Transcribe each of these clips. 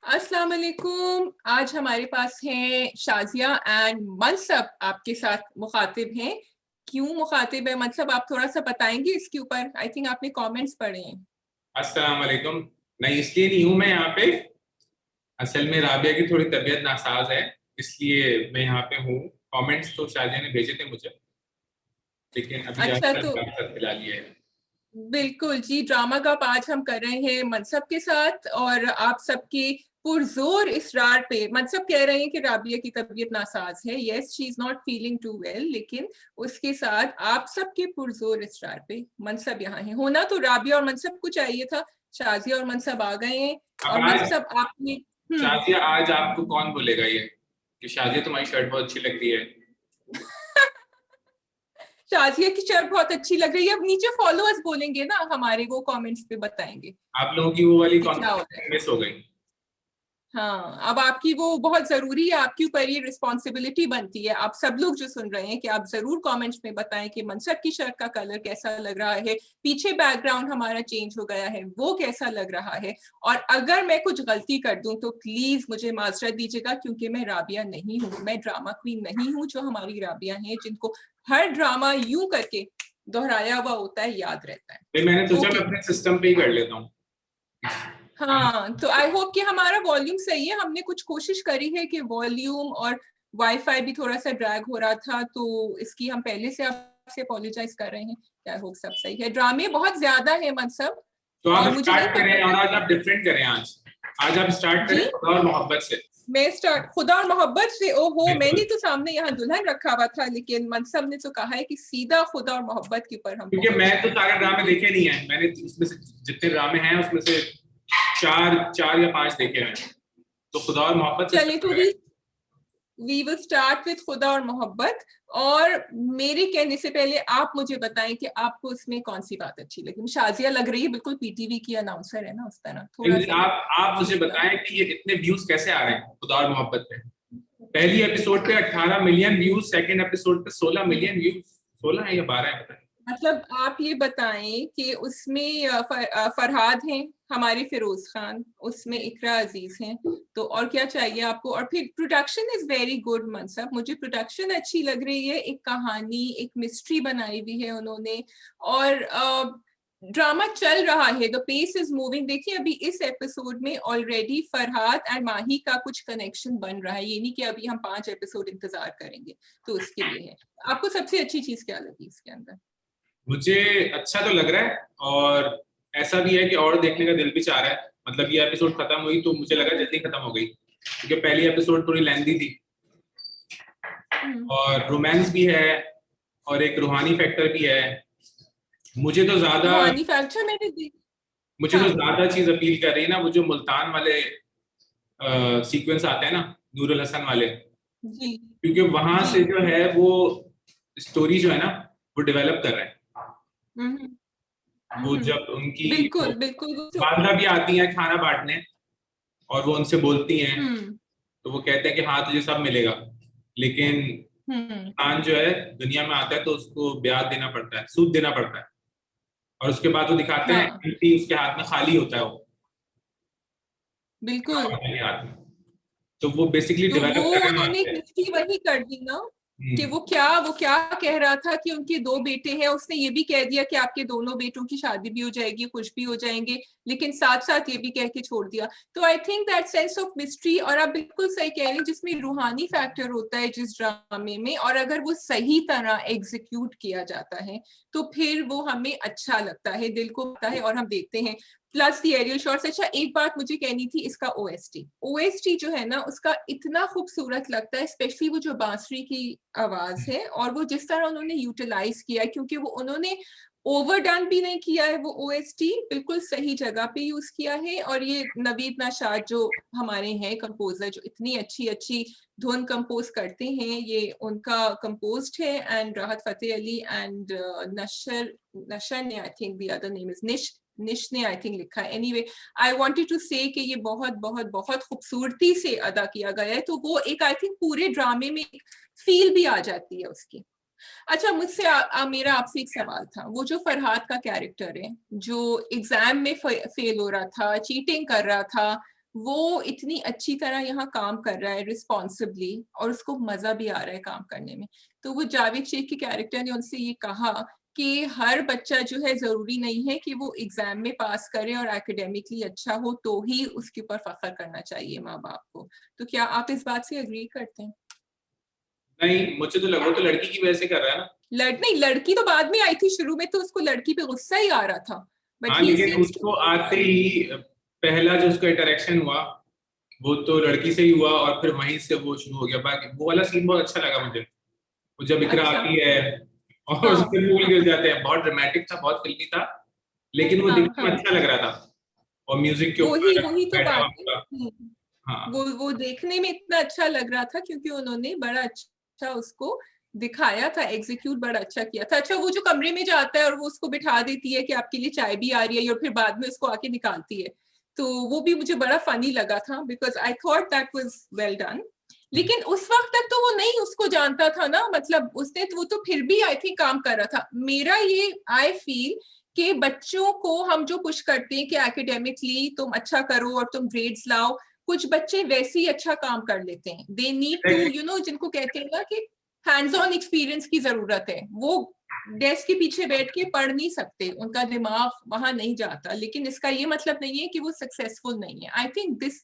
अस्सलाम वालेकुम। आज हमारे पास हैं शाजिया एंड मनसब आपके साथ मुखातिब हैं। क्यों मुखातिब है मनसब, आप थोड़ा सा बताएंगे इसके ऊपर? आई थिंक आपने कमेंट्स पढ़े हैं। अस्सलाम वालेकुम। नहीं, इसलिए नहीं हूं मैं यहाँ पे। असल में राबिया की थोड़ी तबीयत नासाज है, इसलिए मैं यहाँ पे हूँ। कमेंट्स तो शाजिया ने भेजे थे मुझे, लेकिन अभी आज अच्छा, तक तो बात फिलहाल लिए है। बिल्कुल जी, ड्रामा कप आज हम कर रहे हैं मनसब के साथ और आप सबकी पुरजोर इसरार पे मनसब कह रहे हैं कि राबिया की तबीयत नासाज है। Yes, she is not feeling too well, लेकिन उसके साथ आप सबके पुरजोर इसरार पे मनसब यहाँ है। होना तो राबिया और मनसब को चाहिए था, शाजिया और मनसब आ गए हैं। अब और आज मनसब आपने शाजिया, आज आपको कौन बोलेगा ये कि शाजिया तुम्हारी शर्ट बहुत अच्छी लगती है? शाजिया की शर्ट बहुत अच्छी लग रही है। अब नीचे फॉलोअर्स बोलेंगे ना हमारे, वो कमेंट्स पे बताएंगे आप लोगों की वो वाली कि क्या होता है। कॉन्वर्सेशन मिस हो गई। हाँ, अब आपकी वो बहुत जरूरी है, आपके ऊपर ये रिस्पॉन्सिबिलिटी बनती है। आप सब लोग जो सुन रहे हैं कि आप जरूर कमेंट्स में बताएं कि मनसब की शर्ट का कलर कैसा लग रहा है, पीछे बैकग्राउंड हमारा चेंज हो गया है, वो कैसा लग रहा है। और अगर मैं कुछ गलती कर दूं तो प्लीज मुझे माजरत दीजिएगा, क्योंकि मैं राबिया नहीं हूँ, मैं ड्रामा क्वीन नहीं हूँ जो हमारी राबिया है, जिनको हर ड्रामा यूं करके दोहराया हुआ होता है, याद रहता है। नहीं, मैंने सोचा मैं ओके। अपने सिस्टम पे ही कर लेता हूँ। हाँ, तो आई होप कि हमारा वॉल्यूम सही है। हमने कुछ कोशिश करी है कि वॉल्यूम और वाईफाई भी थोड़ा सा ड्रैग हो रहा था, तो इसकी हम पहले से आपसे अपोलोजाइज कर रहे हैं। आई होप सब सही है। ड्रामे बहुत ज्यादा है मनसब, तो और आप मुझे नहीं स्टार्ट पता करें, और था। आज आप डिफरेंट करें। आज आज आप स्टार्ट जी, करें खुदा और मोहब्बत से। मैं स्टार्ट खुदा और मोहब्बत से। ओहो, मैंने बिल्कुल, तो सामने यहाँ दुल्हन रखा हुआ था, लेकिन मनसब ने तो कहा है कि सीधा खुदा और मोहब्बत के ऊपर हम क्योंकि मैं पहुंच तो जाएं। सारे ड्रामे देखे नहीं है। मैंने उसमें से जितने ड्रामे हैं उसमें से चार चार या पांच देखे हैं। तो खुदा और मोहब्बत से चलिए, स्टार्ट तो करें। वी विल स्टार्ट विद खुदा और मोहब्बत। और मेरे कहने से पहले आप मुझे बताएं कि आपको इसमें कौन सी बात अच्छी लगी। शाजिया लग रही है बिल्कुल पीटीवी की अनाउंसर है ना, उस तरह थोड़ा सा आप मुझे चीज बताएं कि ये इतने व्यूज कैसे आ रहे हैं खुदा और मोहब्बत पे। पहली एपिसोड पे 18 मिलियन व्यूज, सेकंड एपिसोड पे 16 मिलियन व्यूज। 16 है या 12 है, पता नहीं। मतलब आप ये बताएं कि उसमें फरहाद हैं, हमारे फिरोज खान, उसमें इकरा अजीज हैं, तो और क्या चाहिए आपको। और फिर प्रोडक्शन इज वेरी गुड मनसब, मुझे प्रोडक्शन अच्छी लग रही है। एक कहानी, एक मिस्ट्री बनाई हुई है उन्होंने, और ड्रामा चल रहा है, द पेस इज मूविंग। देखिए, अभी इस एपिसोड में ऑलरेडी फरहाद एंड माही का कुछ कनेक्शन बन रहा है। ये नहीं कि अभी हम 5 एपिसोड इंतजार करेंगे, तो उसके लिए है। आपको सबसे अच्छी चीज क्या लगी इसके अंदर? मुझे अच्छा तो लग रहा है, और ऐसा भी है कि और देखने का दिल भी चाह रहा है। मतलब ये एपिसोड खत्म हुई तो मुझे लगा जल्दी खत्म हो गई, क्योंकि पहली एपिसोड थोड़ी लेंथी थी। और रोमांस भी है, और एक रूहानी फैक्टर भी है। मुझे तो ज्यादा रूहानी फैक्टर मैंने देख। मुझे तो हाँ ज्यादा चीज अपील कर रही है ना, वो जो मुल्तान वाले सीक्वेंस आते हैं ना, नूरुल हसन वाले। जी। क्योंकि वहां जी। से जो है वो स्टोरी जो है ना, वो डेवलप कर रहे हैं। हम्म। वो हम्म। जब उनकी वो बिल्कुल बिल्कुल, वो तो। वालदा भी आती हैं खाना बांटने, और वो उनसे बोलती हैं, हम्म। तो वो कहते हैं कि हाँ तुझे सब मिलेगा, लेकिन हम्म। इंसान जो है दुनिया में आता है तो उसको ब्याज देना पड़ता है, सूद देना पड़ता है। और उसके बाद वो दिखाते हैं हाँ, कि उसके हाथ में खाली होता है, वो बिल्कुल। हाथ में। तो वो बेसिकली तो वो डेवलप कर रहे हैं वहां उन्होंने से। हिस्ट्री वही कर दी ना, कि हम्म। वो क्या कह रहा था कि उनके 2 बेटे हैं। उसने ये भी कह दिया कि आपके दोनों बेटों की शादी भी हो जाएगी, कुछ भी हो जाएंगे, लेकिन साथ साथ ये भी कह के छोड़ दिया। तो I think that sense of mystery, और आप बिल्कुल सही कह रही हैं, जिसमें रूहानी फैक्टर होता है जिस ड्रामे में, और अगर वो सही तरह एग्जीक्यूट किया जाता है तो फिर वो हमें अच्छा लगता है, दिल को लगता है, और हम देखते हैं। प्लस दी एरियल शॉट्स। अच्छा, एक बात मुझे कहनी थी, इसका ओएसटी जो है ना, उसका इतना खूबसूरत लगता है, स्पेशली वो जो बांसुरी की आवाज है, और वो जिस तरह उन्होंने यूटिलाइज किया है, क्योंकि वो उन्होंने ओवरडन भी नहीं किया है, वो ओएसटी बिल्कुल सही जगह पे यूज किया है। और ये नवीद नाशाद जो हमारे हैं कंपोजर, जो इतनी अच्छी अच्छी धुन कंपोज करते हैं, ये उनका कंपोज्ड है। एंड राहत फतेह अली एंड नशर नशर ने, I think the other name is निश ने आई थिंक लिखा है। Anyway, I wanted to say कि ये बहुत बहुत बहुत खूबसूरती से अदा किया गया है, तो वो एक आई थिंक पूरे ड्रामे में एक फील भी आ जाती है उसकी। अच्छा, मुझसे मेरा आपसे एक सवाल था। वो जो फरहाद का कैरेक्टर है, जो एग्जाम में फेल हो रहा था, चीटिंग कर रहा था, वो इतनी अच्छी तरह यहाँ काम कर रहा है रिस्पॉन्सिबली, और उसको मजा भी आ रहा है काम करने में। तो वो जावेद शेख के कैरेक्टर ने उनसे ये कहा कि हर बच्चा जो है जरूरी नहीं है कि वो एग्जाम में पास करे और एकेडमिकली अच्छा हो तो ही उसके ऊपर फख्र करना चाहिए माँ बाप को। तो क्या आप इस बात से एग्री करते हैं? नहीं, मुझे तो लगा, तो लड़की की वजह से कर रहा है ना। नहीं, लड़की तो बाद में आई थी, शुरू में तो उसको लड़की पे गुस्सा ही आ रहा था, बट हाँ, ही लेकिन सीम्स टू। उसको आते ही पहला जो उसका इंटरेक्शन हुआ वो तो लड़की से ही हुआ, और फिर वहीं से वो शुरू हो गया। बाकी वो वाला सीन बहुत अच्छा लगा मुझे, वो जब इकरा अच्छा। आती है और हाँ उसके फूल हाँ गिर जाते हैं। बहुत ड्रामेटिक था, बहुत फिल्मी था, लेकिन वो हाँ दिखने में हाँ, अच्छा लग रहा था। और म्यूजिक के वही ऊपर वही तो बैठा बात हुआ है। पूरा। हाँ, वो देखने में इतना अच्छा लग रहा था क्योंकि उन्होंने बड़ा अच्छा उसको दिखाया था, एग्जीक्यूट बड़ा अच्छा किया था। अच्छा, वो जो कमरे में जाता है और वो उसको बिठा देती है कि आपके लिए चाय भी आ रही है, और फिर बाद में उसको आके निकालती है, तो वो भी मुझे बड़ा फनी लगा था, because I thought that was well done. लेकिन उस वक्त तक तो वो नहीं उसको जानता था ना, मतलब उसने वो तो फिर भी आई थिंक काम कर रहा था। मेरा ये आई फील कि बच्चों को हम जो पुश करते हैं कि एकेडमिकली तुम अच्छा करो और तुम ग्रेड्स लाओ, कुछ बच्चे वैसे ही अच्छा काम कर लेते हैं। दे नीड टू जिनको कहते हैं ना कि हैंड्स ऑन एक्सपीरियंस की जरूरत है। वो डेस्क के पीछे बैठ के पढ़ नहीं सकते, उनका दिमाग वहां नहीं जाता, लेकिन इसका ये मतलब नहीं है कि वो सक्सेसफुल नहीं है। I think this,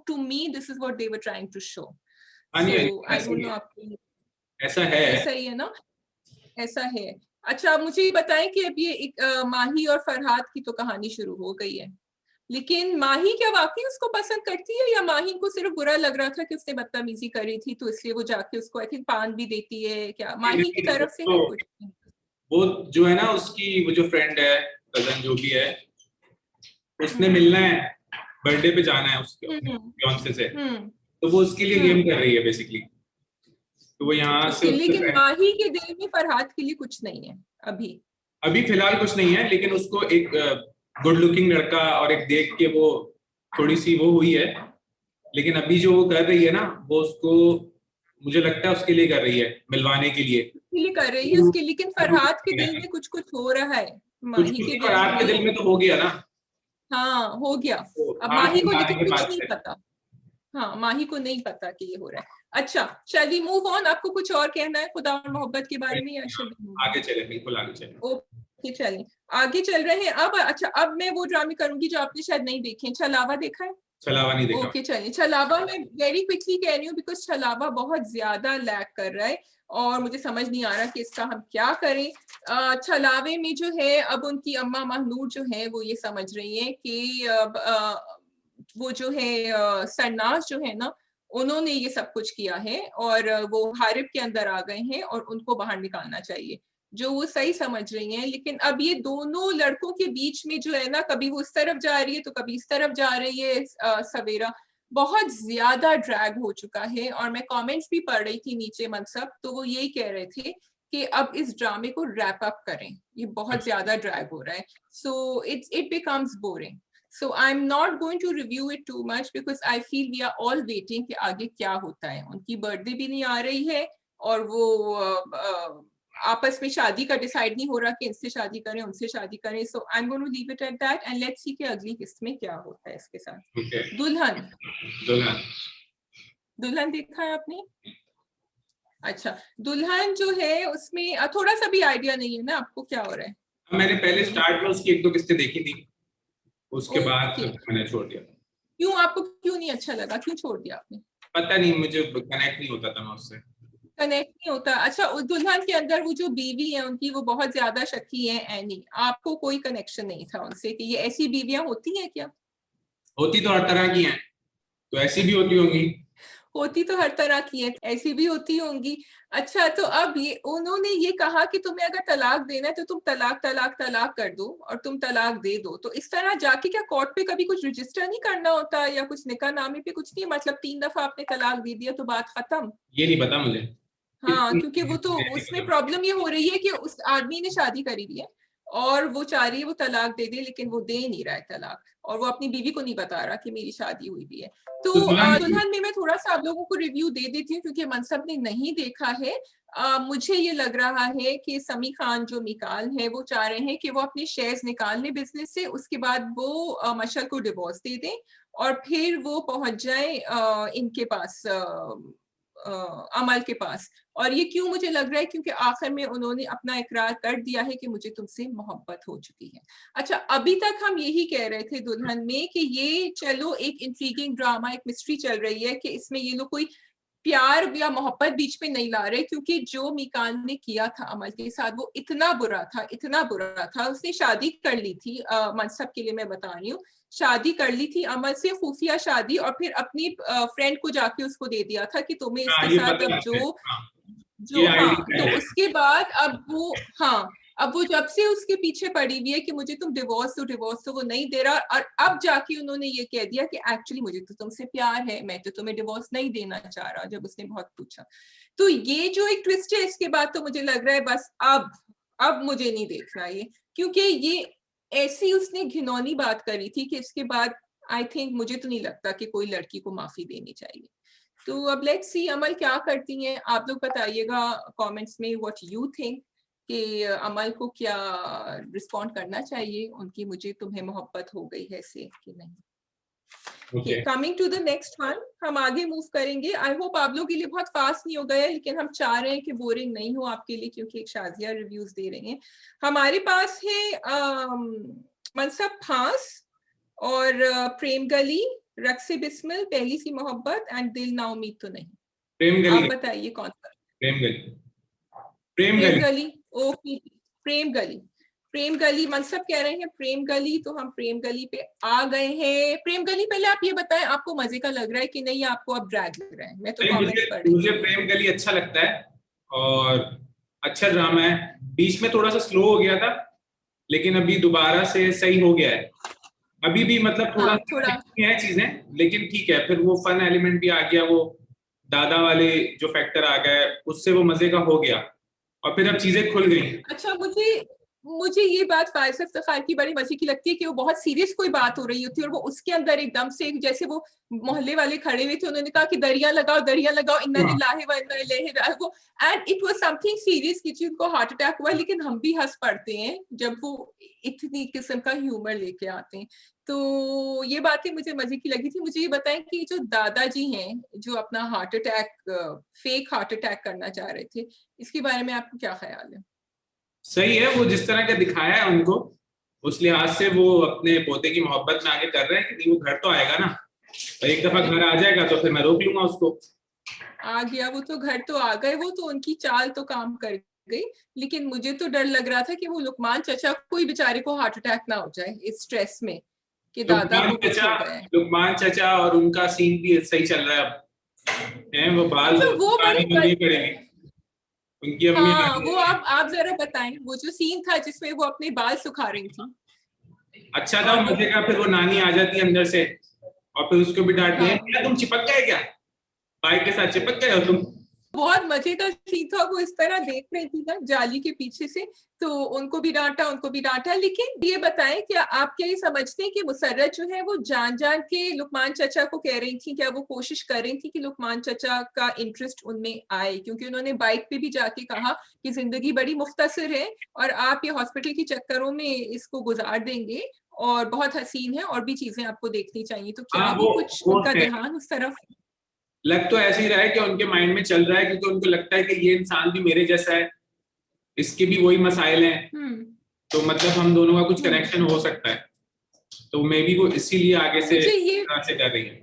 to me this is what they were trying to show. हाँ so ji, I don't no आपको ऐसा है। ऐसा ही है ना? ऐसा है। अच्छा, आप मुझे ये बताएं कि अब ये माही और फरहाद की तो कहानी शुरू हो गई है, लेकिन माही क्या वाकई उसको पसंद करती है, या माही को सिर्फ बुरा लग रहा था कि उसने बदतमीजी करी थी तो इसलिए वो जाके उसको आई थिंक पान भी देती है? क्या माही की तरफ से है तो कुछ? वो जो है ना, उसकी वो जो फ्रेंड है, कजन जो भी है, उसने हम्म मिलना है, बर्थडे पे जाना है उसके अपने हम्म फियांसे से। हम्म तो वो उसके लिए गेम हम्म। कर रही है बेसिकली। तो वो यहाँ से ओके, उसके लेकिन फ्रेंड, माही के दिल में फरहाद के लिए कुछ नहीं है अभी? अभी फिलहाल कुछ नहीं है, लेकिन उसको एक गुड लुकिंग लड़का और एक देख के वो थोड़ी सी वो हुई है। लेकिन अभी जो वो कर रही है ना, वो उसको, मुझे लगता है उसके लिए कर रही है, मिलवाने के लिए। उसके लिए कर रही है उसके, लेकिन फरहाद के दिल में कुछ कुछ हो रहा है, कुछ माही कुछ के तो दिल रात के दिल में। में तो हो गया ना। हाँ, हो गया। तो अब आज माही को मिलवाने लेकिन के कुछ बाद नहीं से पता। हाँ, माही को नहीं पता कि ये हो रहा है। अच्छा, चलिए मूव ऑन। आपको कुछ और कहना है खुदा और मोहब्बत के बारे में, या शुड मूव ऑन? आगे चले, बिल्कुल आगे चले। ओके, चलिए आगे चल रहे हैं। अब अच्छा, अब मैं वो ड्रामे करूंगी जो आपने शायद नहीं देखे। छलावा देखा है? छलावा नहीं देखा। ओके, चलिए छलावा मैं वेरी क्विकली कह रही हूँ बिकॉज छलावा बहुत ज्यादा लैग कर रहा है और मुझे समझ नहीं आ रहा कि इसका हम क्या करें। छलावे में जो है, अब उनकी अम्मा महनूर जो है वो ये समझ रही है कि वो जो है सरनाज जो है ना, उन्होंने ये सब कुछ किया है और वो हारिब के अंदर आ गए हैं और उनको बाहर निकालना चाहिए, जो वो सही समझ रही हैं। लेकिन अब ये दोनों लड़कों के बीच में जो है ना, कभी वो इस तरफ जा रही है तो कभी इस तरफ जा रही है। सवेरा बहुत ज्यादा ड्रैग हो चुका है, और मैं कमेंट्स भी पढ़ रही थी नीचे मनसब, तो वो यही कह रहे थे कि अब इस ड्रामे को रैप अप करें, ये बहुत ज्यादा ड्रैग हो रहा है। So it becomes boring. So I'm not going to review it too much because I feel we are all waiting कि आगे क्या होता है। उनकी बर्थडे भी नहीं आ रही है, और वो आपस में शादी का डिसाइड नहीं हो रहा कि इनसे शादी करें उनसे शादी करें। So I am going to leave it at that end let's see कि अगली किस्त में क्या होता है इसके साथ। Okay. दुल्हन, दुल्हन, दुल्हन देखा है आपने? अच्छा, दुल्हन जो है उसमें थोड़ा सा भी आइडिया नहीं है ना आपको क्या हो रहा है? मैंने पहले स्टार्ट में उसकी एक दो किस्तें देखी थी, उसके बाद ओके, फिर मैंने छोड़ दिया। क्यों, आपको क्यों नहीं अच्छा लगा, क्यों छोड़ दिया आपने? पता नहीं, मुझे कनेक्ट नहीं होता था मैं उससे। कनेक्ट नहीं होता? अच्छा, उस दुल्हन के अंदर वो जो बीवी है उनकी, वो बहुत ज्यादा शकी है एनी, आपको कोई कनेक्शन नहीं था उनसे कि ये ऐसी बीवियां होती हैं क्या? होती तो हर तरह की हैं, तो ऐसी भी होती होंगी। होती तो हर तरह की है, ऐसी भी होती होंगी। अच्छा, तो अब ये उन्होंने ये कहा कि तुम्हें अगर तलाक देना है तो तुम तलाक तलाक तलाक कर दो और तुम तलाक दे दो। तो इस तरह जाके क्या कोर्ट पे कभी कुछ रजिस्टर नहीं करना होता, या कुछ निकाह नामे पे कुछ नहीं, मतलब 3 दफा आपने तलाक दे दिया तो बात खत्म? ये नहीं पता मुझे। हाँ, क्योंकि वो तो नहीं उसमें पता। प्रॉब्लम ये हो रही है कि उस आदमी ने शादी करी हुई है और वो चाह रही है वो तलाक दे दे, लेकिन वो दे नहीं रहा है तलाक, और वो अपनी बीवी को नहीं बता रहा कि मेरी शादी हुई भी है। तो तो दुल्हन, दुल्हन में मैं थोड़ा सा आप लोगों को रिव्यू दे देती हूँ क्योंकि मनसब ने नहीं देखा है। मुझे ये लग रहा है कि समी खान जो मिकाल है वो चाह रहे हैं कि वो अपने शेयर्स निकाल लें बिजनेस से, उसके बाद वो मशल को डिवोर्स दे दें और फिर वो पहुंच जाए इनके पास, अमल के पास। और ये क्यों मुझे लग रहा है, क्योंकि आखिर में उन्होंने अपना इकरार कर दिया है कि मुझे तुमसे मोहब्बत हो चुकी है। अच्छा, अभी तक हम यही कह रहे थे दुल्हन में कि ये चलो एक इंट्रीगिंग ड्रामा, एक मिस्ट्री चल रही है कि इसमें ये लोग कोई प्यार या मोहब्बत बीच में नहीं ला रहे, क्योंकि जो मीकान ने किया था अमल के साथ वो इतना बुरा था, इतना बुरा था। उसने शादी कर ली थी, मनसब के लिए मैं बता रही हूँ, शादी कर ली थी अमल से, खुफिया शादी, और फिर अपनी फ्रेंड को जाके उसको दे दिया था कि तुम्हें हाँ, इसके ये साथ पता अब है। जो हाँ, जो ये हाँ, आईडी तो है। उसके बाद अब वो, हाँ, अब वो जब से उसके पीछे पड़ी हुई है कि मुझे तुम डिवोर्स दो, वो नहीं दे रहा, और अब जाके उन्होंने ये कह दिया कि एक्चुअली मुझे तो तुमसे प्यार है, मैं तो तुम्हें डिवोर्स नहीं देना चाह रहा, जब उसने बहुत पूछा। तो ये जो एक ट्विस्ट है, इसके बाद तो मुझे लग रहा है बस अब मुझे नहीं देखना ये, क्योंकि ये ऐसी उसने घिनौनी बात करी थी कि इसके बाद आई थिंक, मुझे तो नहीं लगता कि कोई लड़की को माफी देनी चाहिए। तो अब लेट्स सी अमल क्या करती हैं। आप लोग बताइएगा कमेंट्स में व्हाट यू थिंक कि अमल को क्या रिस्पॉन्ड करना चाहिए उनकी मुझे तुम्हें मोहब्बत हो गई है से कि नहीं। Coming to the next one, हम आगे मूव करेंगे। आई होप आप लोगों के लिए बहुत फास्ट नहीं हो गया, लेकिन हम चाह रहे हैं कि बोरिंग नहीं हो आपके लिए, क्योंकि एक शाजिया रिव्यूज दे रहे हैं। हमारे पास है मनसब फांस और प्रेम गली, रक्से बिस्मिल, पहली सी मोहब्बत एंड दिल ना उम्मीद तो नहीं। प्रेम गली। आप बताइए कौन सा। प्रेम गली। प्रेम प्रेम गली। गली, ओके। प्रेम गली, प्रेम गली मनसब कह रहे हैं प्रेम गली, तो हम प्रेम गली पे आ गए हैं। प्रेम गली, पहले आप ये बताएं आपको मजे का लग रहा है कि नहीं, आपको अब ड्रैग लग रहा है। मैं तो कमेंट्स पढ़ रही मुझे प्रेम गली अच्छा लगता है और अच्छा ड्रामा है। बीच में थोड़ा सा स्लो हो गया था, लेकिन अभी दोबारा से सही हो गया है। अभी भी मतलब थोड़ा है चीजें, लेकिन ठीक है। फिर वो फन एलिमेंट भी आ गया, वो दादा वाले जो फैक्टर आ गए, उससे वो मजे का हो गया और फिर अब चीजें खुल गई। अच्छा, मुझे ये बात फायज इफ्तिखार की बड़ी मजे की लगती है कि वो बहुत सीरियस कोई बात हो रही होती है और वो उसके अंदर एकदम से, जैसे वो मोहल्ले वाले खड़े हुए थे, उन्होंने कहा कि दरिया लगाओ, दरिया लगाओ, इन्ना लिल्लाहि व इन्ना इलैहि राजिऊन, and it was something serious कि उनको हार्ट अटैक हुआ, लेकिन हम भी हंस पड़ते हैं जब वो इतनी किस्म का ह्यूमर लेके आते हैं। तो ये बातें मुझे मजे की लगी थी। मुझे ये बताएं कि जो दादाजी हैं जो अपना heart attack, fake heart attack करना चाह रहे थे, इसके बारे में आपको क्या ख्याल है। सही है, वो जिस तरह का दिखाया है उनको, उस लिहाज से वो अपने पोते की मोहब्बत में आगे कर रहे हैं कि नहीं, वो घर तो आएगा ना, और एक दफा घर आ जाएगा तो फिर मैं रोक लूंगा उसको। आ गया वो तो, घर तो आ गए वो तो, उनकी चाल तो काम कर गई। लेकिन मुझे तो डर लग रहा था कि वो लुकमान चचा कोई बेचारे को हार्ट अटैक ना हो जाए इस स्ट्रेस में कि दादा को कुछ हो गया है। लुकमान चचा और उनका सीन भी सही चल रहा है अब, है वो बाल अच्छा, वो बड़ी करेंगे उनकी अम्मी। हाँ, वो आप जरा बताएं वो जो सीन था जिसमें वो अपने बाल सुखा रही थी। अच्छा था मजे का। फिर वो नानी आ जाती है अंदर से और फिर उसको भी डांटती है, क्या तुम चिपक गए, क्या भाई के साथ चिपक गए हो तुम। बहुत मजे का सीन था। वो इस तरह देख रही थी ना जाली के पीछे से, तो उनको भी डांटा। लेकिन ये बताएं, क्या आप क्या ये समझते हैं कि मुसर्रत जो है वो जान के लुकमान चचा को कह रही थी, क्या वो कोशिश कर रही थी कि लुकमान चचा का इंटरेस्ट उनमें आए, क्योंकि उन्होंने बाइक पे भी जाके कहा कि जिंदगी बड़ी मुख्तसर है और आप ये हॉस्पिटल के चक्करों में इसको गुजार देंगे और बहुत हसीन है और भी चीजें आपको देखनी चाहिए। तो क्या वो कुछ उनका ध्यान उस तरफ। लग तो ऐसे ही रहा है कि उनके माइंड में चल रहा है, क्योंकि उनको लगता है कि ये इंसान भी मेरे जैसा है, इसके भी वही मसाइल हैं, तो मतलब हम दोनों का कुछ कनेक्शन हो सकता है। तो मे बी वो इसीलिए आगे से कर रही है।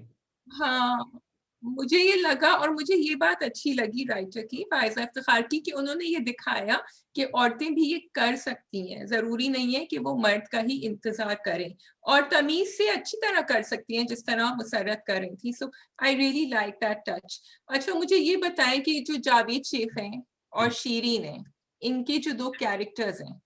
हाँ, मुझे ये लगा और मुझे ये बात अच्छी लगी राइटर की, फायजा इफ्तिखार की, कि उन्होंने ये दिखाया कि औरतें भी ये कर सकती हैं। जरूरी नहीं है कि वो मर्द का ही इंतजार करें, और तमीज से अच्छी तरह कर सकती हैं जिस तरह मुसर्रत कर रही थी। So I really like that touch. अच्छा, मुझे ये बताएं कि जो जावेद शेख हैं और शीरीन हैं, इनके जो दो कैरेक्टर्स हैं,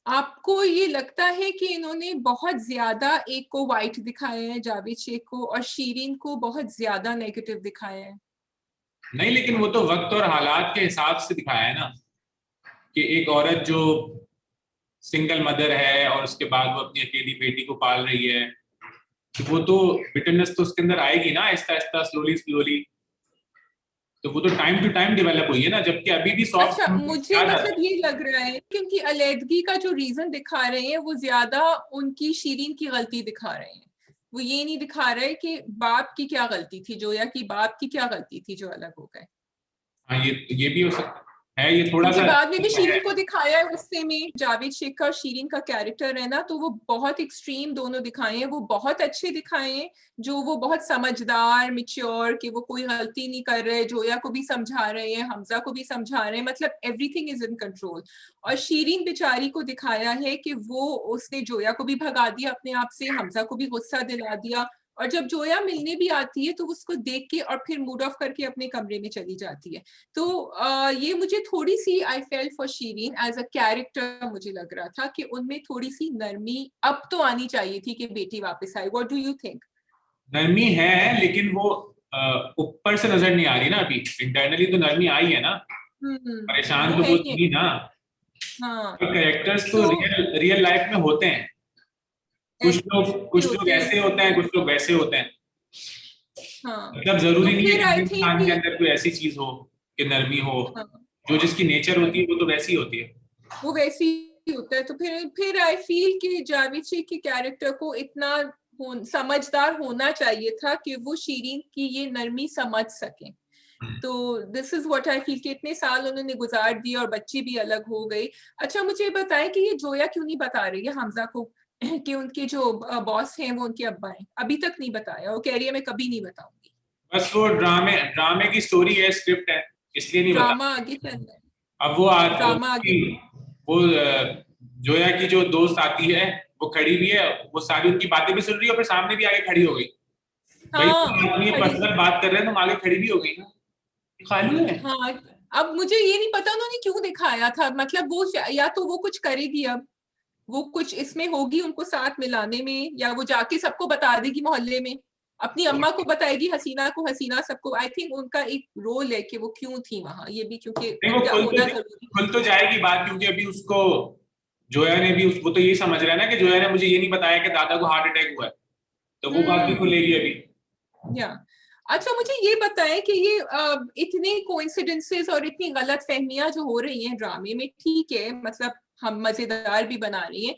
आपको ये लगता है कि इन्होंने बहुत ज्यादा एक को वाइट दिखाया है, जावेद शेख को, और शीरीन को बहुत ज्यादा नेगेटिव दिखाया है? नहीं, लेकिन वो तो वक्त और हालात के हिसाब से दिखाया है ना, कि एक औरत जो सिंगल मदर है और उसके बाद वो अपनी अकेली बेटी को पाल रही है, तो वो तो बिटरनेस तो उसके अंदर आएगी ना, आहिस्ता आहिस्ता, स्लोली। तो वो तो टाइम टू टाइम डेवलप हुई है ना, जबकि अभी भी सॉफ्ट। अच्छा, मुझे मतलब ये लग रहा है क्योंकि अलैदगी का जो रीजन दिखा रहे हैं वो ज्यादा उनकी शीरीन की गलती दिखा रहे हैं, वो ये नहीं दिखा रहा है कि बाप की क्या गलती थी, जोया की बाप की क्या गलती थी जो अलग हो गए। हाँ, ये भी हो सकता है, ये थोड़ा क्योंकि सा बाद में भी है। शीरीन को दिखाया है गुस्से में, जावेद शेख का और शीरीन का कैरेक्टर है ना, तो वो बहुत एक्सट्रीम दोनों दिखाए हैं, वो बहुत अच्छे दिखाए हैं, जो वो बहुत समझदार मिच्योर कि वो कोई गलती नहीं कर रहे, जोया को भी समझा रहे हैं, हमजा को भी समझा रहे हैं, मतलब एवरीथिंग इज इन कंट्रोल। और शीरीन बेचारी को दिखाया है कि वो उसने जोया को भी भगा दिया अपने आप से, हमजा को भी गुस्सा दिला दिया, और जब जोया मिलने भी आती है तो उसको देख के और फिर मूड ऑफ करके अपने कमरे में चली जाती है। तो ये मुझे थोड़ी सी I felt for Shireen as a character, मुझे लग रहा था कि उनमें थोड़ी सी नरमी अब तो आनी चाहिए थी कि बेटी वापस आई। What do you think? नरमी है, लेकिन वो ऊपर से नजर नहीं आ रही ना, अभी इंटरनली तो नरमी आई है ना, परेशान वो तो है वो ही। थी ना। हाँ, कैरेक्टर्स तो तो रियल रियल लाइफ में होते हैं, ऐसे कुछ लोग होते हैं। ऐसे होते हैं, कुछ लोग वैसे होते हैं। हाँ, मतलब तो जरूरी नहीं है फिर कि आई हर थिंक इंसान के कि अंदर कोई ऐसी चीज हो कि नरमी हो। हाँ, जो जिसकी नेचर होती है वो तो वैसी होती है। वो वैसे ही होता है। तो फिर आई फील कि जावेद शेख के कैरेक्टर को इतना समझदार होना चाहिए था कि वो शीरीन की ये नरमी समझ सके। तो this is what I feel कि इतने साल उन्होंने गुजार दिए और बच्ची भी अलग हो गई। अच्छा, मुझे बताएं कि ये जोया क्यों नहीं बता रही है हमजा को कि उनके जो बॉस हैं वो उनके अब्बा हैं? अभी तक नहीं बताया, वो कह रही है मैं कभी नहीं बताऊंगी। बस वो ड्रामे ड्रामे की स्टोरी है, स्क्रिप्ट है, इसलिए नहीं बता। ड्रामा आगे चल रहा है। अब वो ड्रामा आगे। वो जोया की जो दोस्त आती है, वो खड़ी भी है, वो सारी उनकी बातें भी सुन रही है और फिर सामने भी आगे खड़ी हो गई। भाई हाँ, तुम ये खड़ी। पर्सनल बात कर रहे हैं, तुम आगे खड़ी भी हो गई ना, खाली है। हाँ, अब मुझे ये नहीं पता उन्होंने क्यों दिखाया था, मतलब वो या तो वो कुछ करेगी अब, वो कुछ इसमें होगी उनको साथ मिलाने में, या वो जाके सबको बता देगी मोहल्ले में, अपनी अम्मा को बताएगी, हसीना को, हसीना सबको। आई थिंक उनका एक रोल है कि वो क्यों थी वहां, ये भी क्योंकि नहीं, वो उनका होना जरूरी है। खुल तो जाएगी बात, क्योंकि अभी उसको जोया ने भी वो तो यही समझ रहा है ना कि जोया ने मुझे ये नहीं बताया कि दादा को हार्ट अटैक हुआ है, तो वो बात भी हम्म। खुलेगी अभी। या अच्छा, मुझे ये बताएं कि ये इतने कोइंसिडेंसेस और इतनी गलत फहमियां जो हो रही हैं ड्रामे में, ठीक है, मतलब हम मजेदार भी बना रही हैं,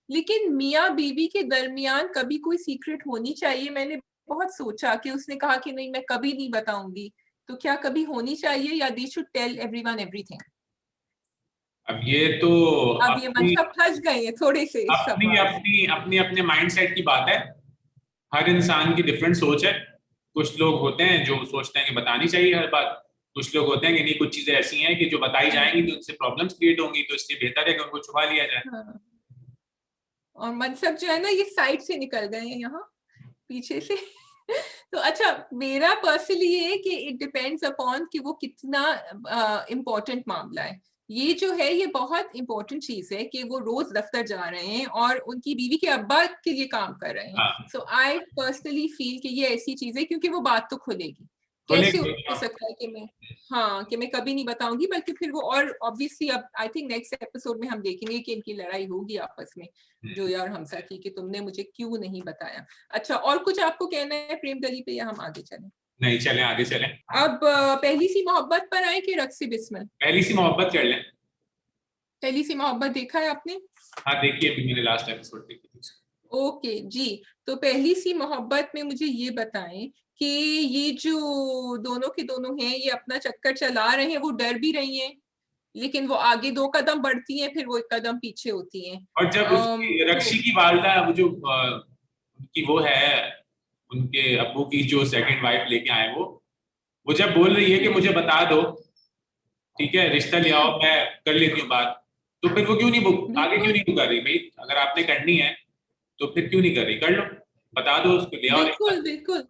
लेकिन मियाँ बीवी के दरमियान कभी कोई सीक्रेट होनी चाहिए? मैंने बहुत सोचा कि उसने कहा कि नहीं मैं कभी नहीं बताऊंगी, तो क्या कभी होनी चाहिए या they should tell everyone everything? अब ये तो अब ये अपनी मतलब फंस गए हैं थोड़े से इस अपनी सवाल में। अपनी अपनी अपने माइंडसेट की बात है। हर इंसान की डिफरेंट सोच है। कुछ लोग होते हैं जो सोचते हैं कि बतानी चाहिए हर बात, कुछ लोग होते हैं कि नहीं, कुछ चीजें ऐसी हैं कि जो बताई जाएंगी तो उनसे प्रॉब्लम्स क्रिएट होंगी, तो इसलिए बेहतर है कि उनको छुपा लिया जाए। हाँ, और मनसब जो है ना, ये साइड से निकल गए हैं यहाँ, पीछे से। तो अच्छा, मेरा पर्सनली ये है कि इट डिपेंड्स अपॉन कि वो कितना इम्पोर्टेंट मामला है। ये जो है ये बहुत इंपॉर्टेंट चीज है कि वो रोज दफ्तर जा रहे हैं और उनकी बीवी के अब्बा के लिए काम कर रहे हैं। हाँ, सो आई पर्सनली फील कि ये ऐसी चीज है, क्योंकि वो बात तो खुलेगी। कैसे बोलेंगे। हो सकता है कि मैं, हाँ, कि मैं कभी नहीं बताऊंगी, बल्कि फिर वो, और ऑब्वियसली अब आई थिंक नेक्स्ट एपिसोड में हम देखेंगे कि इनकी लड़ाई होगी आपस में, जोया और हमसा की, कि तुमने मुझे क्यों नहीं बताया। अच्छा, और कुछ आपको कहना है प्रेम गली पे, या हम आगे चलें? नहीं, चलें आगे चलें। अब पहली सी मोहब्बत पर आए कि रक्सी बिस्मिल? पहली सी मोहब्बत कर लें। पहली सी मोहब्बत देखा है आपने? हाँ, देखिए, अभी मैंने लास्ट एपिसोड देखी थी। ओके जी। तो पहली सी मोहब्बत में मुझे ये बताएं कि ये जो दोनों के दोनों हैं, ये अपना चक्कर चला रहे हैं, वो डर भी रही हैं, लेकिन वो आगे 2 कदम बढ़ती हैं, फिर वो 1 कदम पीछे होती हैं। और जब उसकी तो रक्षी की वालदा, वो जो उनकी वो है, उनके अब्बू की जो सेकंड वाइफ लेके आए, वो जब बोल रही है कि मुझे बता दो, ठीक है, रिश्ता ले आओ, मैं कर लेती हूँ बात, तो फिर वो क्यों नहीं आगे क्यों बिल्कुल नहीं कर रही? भाई अगर आपने करनी है तो फिर क्यों नहीं कर रही? कर लो, बता दो उसको, ले आओ रिश्ता। बिल्कुल बिल्कुल।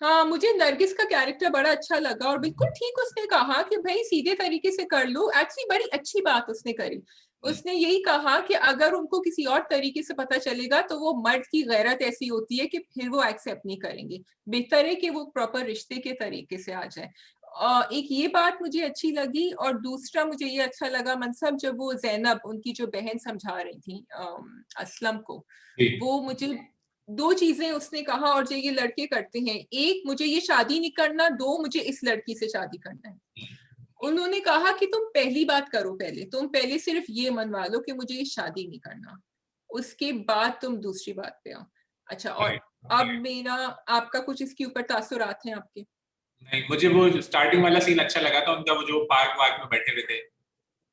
हाँ, मुझे नरगिस का कैरेक्टर बड़ा अच्छा लगा, और बिल्कुल ठीक उसने कहा कि भाई सीधे तरीके से कर लो। एक्चुअली बड़ी अच्छी बात उसने करी। उसने यही कहा कि अगर उनको किसी और तरीके से पता चलेगा तो वो मर्द की गैरत ऐसी होती है कि फिर वो एक्सेप्ट नहीं करेंगे, बेहतर है कि वो प्रॉपर रिश्ते के तरीके से आ जाए। एक ये बात मुझे अच्छी लगी, और दूसरा मुझे ये अच्छा लगा मनसब, जब वो जैनब उनकी जो बहन समझा रही थी असलम को, जी। वो मुझे 2 चीजें उसने कहा, और जो ये लड़के करते हैं, एक, मुझे ये शादी नहीं करना, 2, मुझे इस लड़की से शादी करना है। उन्होंने कहा कि तुम पहली बात करो, पहले तुम पहले सिर्फ ये मनवा लो कि मुझे ये शादी नहीं करना, उसके बाद तुम दूसरी बात पे आओ। अच्छा, और अब मेरा आपका कुछ इसके ऊपर तासुरात हैं आपके? नहीं, मुझे वो स्टार्टिंग वाला सीन अच्छा लगा था उनका, वो जो पार्क वार्क में बैठे हुए थे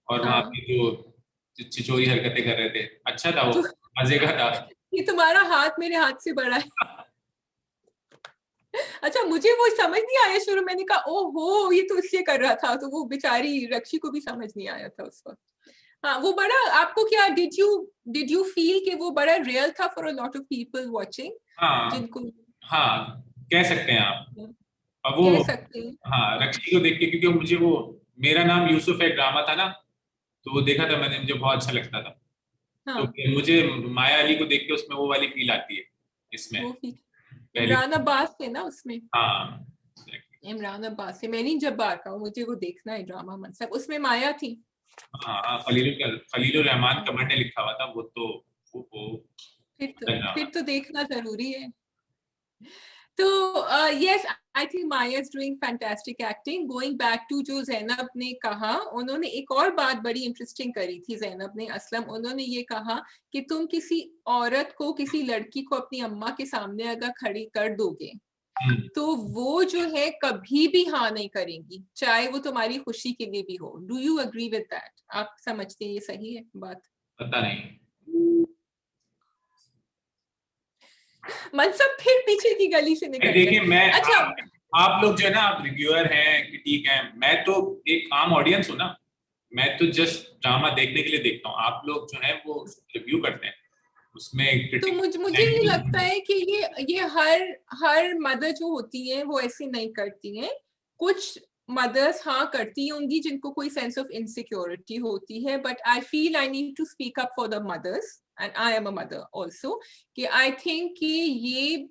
और वहां हाँ, पे जो चिचोरी हरकतें कर रहे थे, अच्छा था वो, तो मजे का था। ये तुम्हारा हाथ मेरे हाथ से बड़ा है। अच्छा, मुझे वो समझ नहीं आया शुरू, मैंने कहा ओहो ये तो इसलिए कर रहा था, तो वो बेचारी रक्षी को भी समझ नहीं आया था उस वक्त। हाँ, वो बड़ा आपको क्या, डिड यू फील कि वो बड़ा रियल था for a lot of people watching, हाँ जिनको हाँ, कह सकते हैं आप। अब वो, कह सकते हैं? हाँ, हाँ रक्षी को देख के, क्योंकि मुझे वो मेरा नाम यूसुफ है ड्रामा था ना, तो वो देखा था मैंने, मुझे बहुत अच्छा लगता था। तो हाँ, फिर मुझे माया अली को देख के उसमें वो वाली फील आती है इसमें, वो भी पहली। इमरान अब्बास थे ना उसमें। हाँ, इमरान अब्बास से, मैं नहीं जब्बार का हूँ, मुझे वो देखना है ड्रामा मनसब, उसमें माया थी। हाँ हाँ, खलीलुर रहमान हाँ, कमर ने लिखा हुआ था वो तो, वो अलग ड्रामा। फिर तो देखना जरूरी है। तो yes, I think Maya is doing fantastic acting. Going back to जो जैनब ने कहा, उन्होंने एक और बात बड़ी इंटरेस्टिंग करी थी जैनब ने, असलम, उन्होंने ये कहा कि तुम किसी औरत को, किसी लड़की को अपनी अम्मा के सामने अगर खड़ी कर दोगे हम्म, तो वो जो है कभी भी हाँ नहीं करेंगी, चाहे वो तुम्हारी खुशी के लिए भी हो। Do you agree with that? आप समझते हैं ये सही है बात? पता नहीं। मनसब फिर पीछे की गली से निकल गए। देखिए मैं, अच्छा, आप लोग जो है ना, आप रिव्यूअर हैं कि ठीक है, मैं तो एक आम ऑडियंस हूँ ना, मैं तो जस्ट ड्रामा देखने के लिए देखता हूँ। आप लोग जो है वो रिव्यू करते हैं, उसमें तो क्रिटिक मुझे ये लगता लैंग्वेज। है कि ये हर मदर जो होती है वो ऐसे नहीं करती हैं। कुछ मदर्स हाँ करती होंगी जिनको कोई सेंस ऑफ इनसिक्योरिटी होती है, but I feel I need to speak up for the mothers and I am a mother also, कि आई थिंक कि ये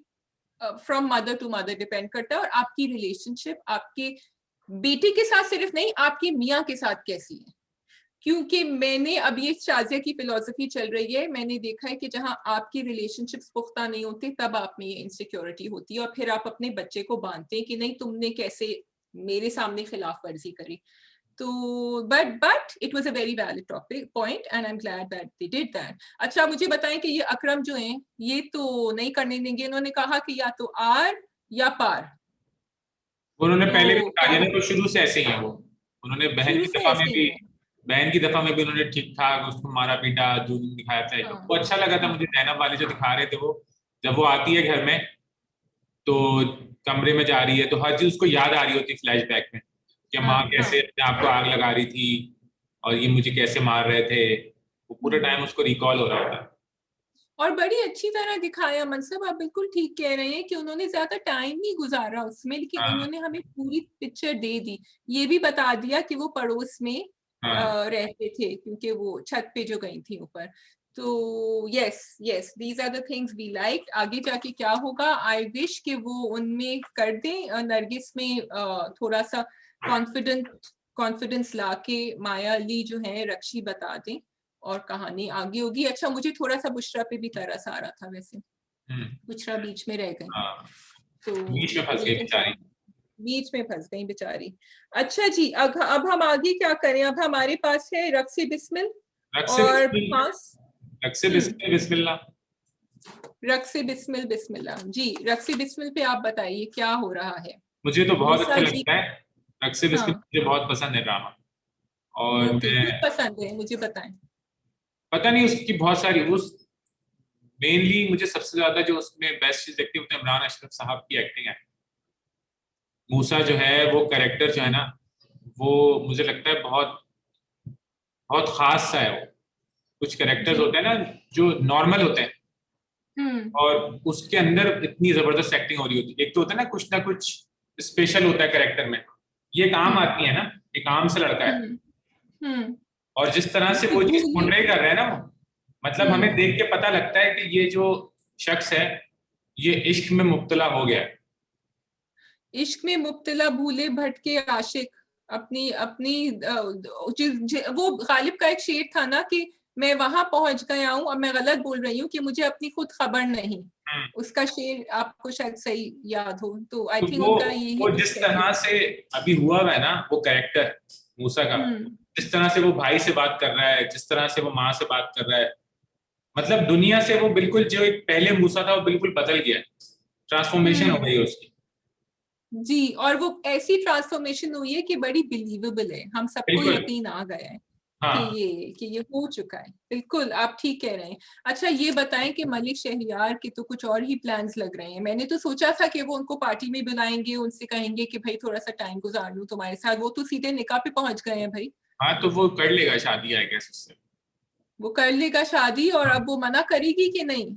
from mother to mother depend करता है, और आपकी रिलेशनशिप आपके बेटे के साथ सिर्फ नहीं, आपके मियाँ के साथ कैसी है। क्योंकि मैंने अब ये शाजिया की फिलोसफी चल रही है, मैंने देखा है कि जहां आपकी रिलेशनशिप्स पुख्ता नहीं होते तब आप में ये इनसिक्योरिटी होती है, और फिर आप अपने बच्चे को बांधते हैं कि नहीं तुमने कैसे मेरे सामने खिलाफ वर्जी करी। तो but it was a very valid topic point and I am glad that they did that. अच्छा, मुझे बताएं कि ये अकरम जो हैं ये तो नहीं करने देंगे, इन्होंने कहा कि या तो आर या पार। उन्होंने तो पहले भी बता क्या दिया ना, वो शुरू से ऐसे ही है वो। उन्होंने शुरू से ऐसे ही है? बहन की दफा में भी उन्होंने ठीक ठाक उसको मारा पीटा, दूध दिखाया था, हाँ वो अच्छा लगा था हाँ मुझे। जैनब वाले जो दिखा रहे थे वो, जब वो आती है घर में तो कमरे में जा रही है तो हर चीज उसको याद आ रही होती फ्लैशबैक में, कि माँ हाँ कैसे हाँ। अपने आप को आग लगा रही थी और ये मुझे कैसे मार रहे थे, वो पूरे हम्म। टाइम उसको रिकॉल हो रहा था। और बड़ी अच्छी तरह दिखाया मनसब, आप बिल्कुल ठीक कह रहे हैं कि उन्होंने ज्यादा टाइम नहीं गुजारा उसमें, लेकिन हाँ उन्होंने हमें पूरी पिक्चर दे दी। ये भी बता दिया कि वो पड़ोस में हाँ। रहते थे, क्योंकि वो छत पे जो गई थी ऊपर। तो yes yes, these are the things we like. आगे जाके क्या होगा, आई विश कि वो उनमें कर दें, नरगिस में थोड़ा सा कॉन्फिडेंट कॉन्फिडेंस लाके माया अली जो है रक्षी बता दें और कहानी आगे होगी। अच्छा, मुझे थोड़ा सा बुशरा पे भी तरस आ रहा था वैसे, हम्म, बुशरा बीच में रह गई, हाँ, तो बीच में फंस गई लेकिन बेचारी। बीच में फंस गई बेचारी। अच्छा जी, अब हम आगे क्या करें? अब हमारे पास है रक्सी बिस्मिल रग से और बिस्मिल, पास। रग से हम्म, बिस्मिल्लाह। रक्सी बिस्मिल बिस्मिल्लाह जी। रक्सी बिस्मिल पे आप बताइए क्या हो रहा है। मुझे तो बहुत मूसा अच्छा जी। लगता है, रग से बिस्मिल हाँ, मुझे बहुत पसंद है ड्रामा। और ओके, मैं, क्यों पसंद है मुझे बताएं। पता नहीं, उसकी बहुत सारी उस, मेनली मुझे सबसे ज्यादा जो उसमें बेस्ट चीज लगती है वो तो इमरान अशरफ साहब की एक्टिंग है। मूसा जो है वो कैरेक्टर जो है ना, वो मुझे लगता है बहुत बहुत खास सा है वो। कुछ कैरेक्टर्स जी। होते हैं ना जो नॉर्मल होते हैं, हम्म और उसके अंदर इतनी जबरदस्त एक्टिंग हो रही होती है। एक तो होता है ना कुछ स्पेशल होता है कैरेक्टर में। ये एक आम हम्म आदमी है ना, एक आम से लड़का है, हम्म हम्म। और जिस तरह से वो चीज भूले। पोर्ट्रे कर रहे हैं ना वो, मतलब हमें हम्म। देख के पता लगता है कि ये जो शख्स है ये इश्क में मुब्तला हो गया है। इश्क में मुब्तला भूले भटके आशिक, अपनी अपनी वो गालिब का एक शेर था ना कि मैं वहां पहुंच गया हूं, अब मैं गलत बोल रही हूँ कि मुझे अपनी खुद खबर नहीं। हम्म। उसका शेर आपको शायद सही याद हो, तो आई तो थिंक वो उनका यही वो कुछ जिस कहने तरह का। से अभी हुआ हुआ है ना वो कैरेक्टर मूसा का, हम्म जिस तरह से वो भाई से बात कर रहा है, जिस तरह से वो माँ से बात कर रहा है, मतलब दुनिया से वो बिल्कुल, जो एक पहले मूसा था वो बिल्कुल बदल गया, ट्रांसफॉर्मेशन हो गई है उसकी। जी, और वो ऐसी ट्रांसफॉर्मेशन हुई है कि बड़ी बिलीवेबल है, हम सबको बिल्कुल। यकीन आ गया है हाँ। कि ये हो चुका है। बिल्कुल आप ठीक कह रहे हैं। अच्छा ये बताएं कि मलिक शहरियार के तो कुछ और ही प्लान्स लग रहे हैं। मैंने तो सोचा था कि वो उनको पार्टी में बुलाएंगे, उनसे कहेंगे कि भाई थोड़ा सा टाइम गुजार लूं तुम्हारे साथ, वो तो सीधे निकाह पे पहुंच गए हैं भाई। हाँ तो वो कर लेगा शादी, आई गेस उससे। वो कर लेगा शादी, और अब वो मना करेगी कि नहीं?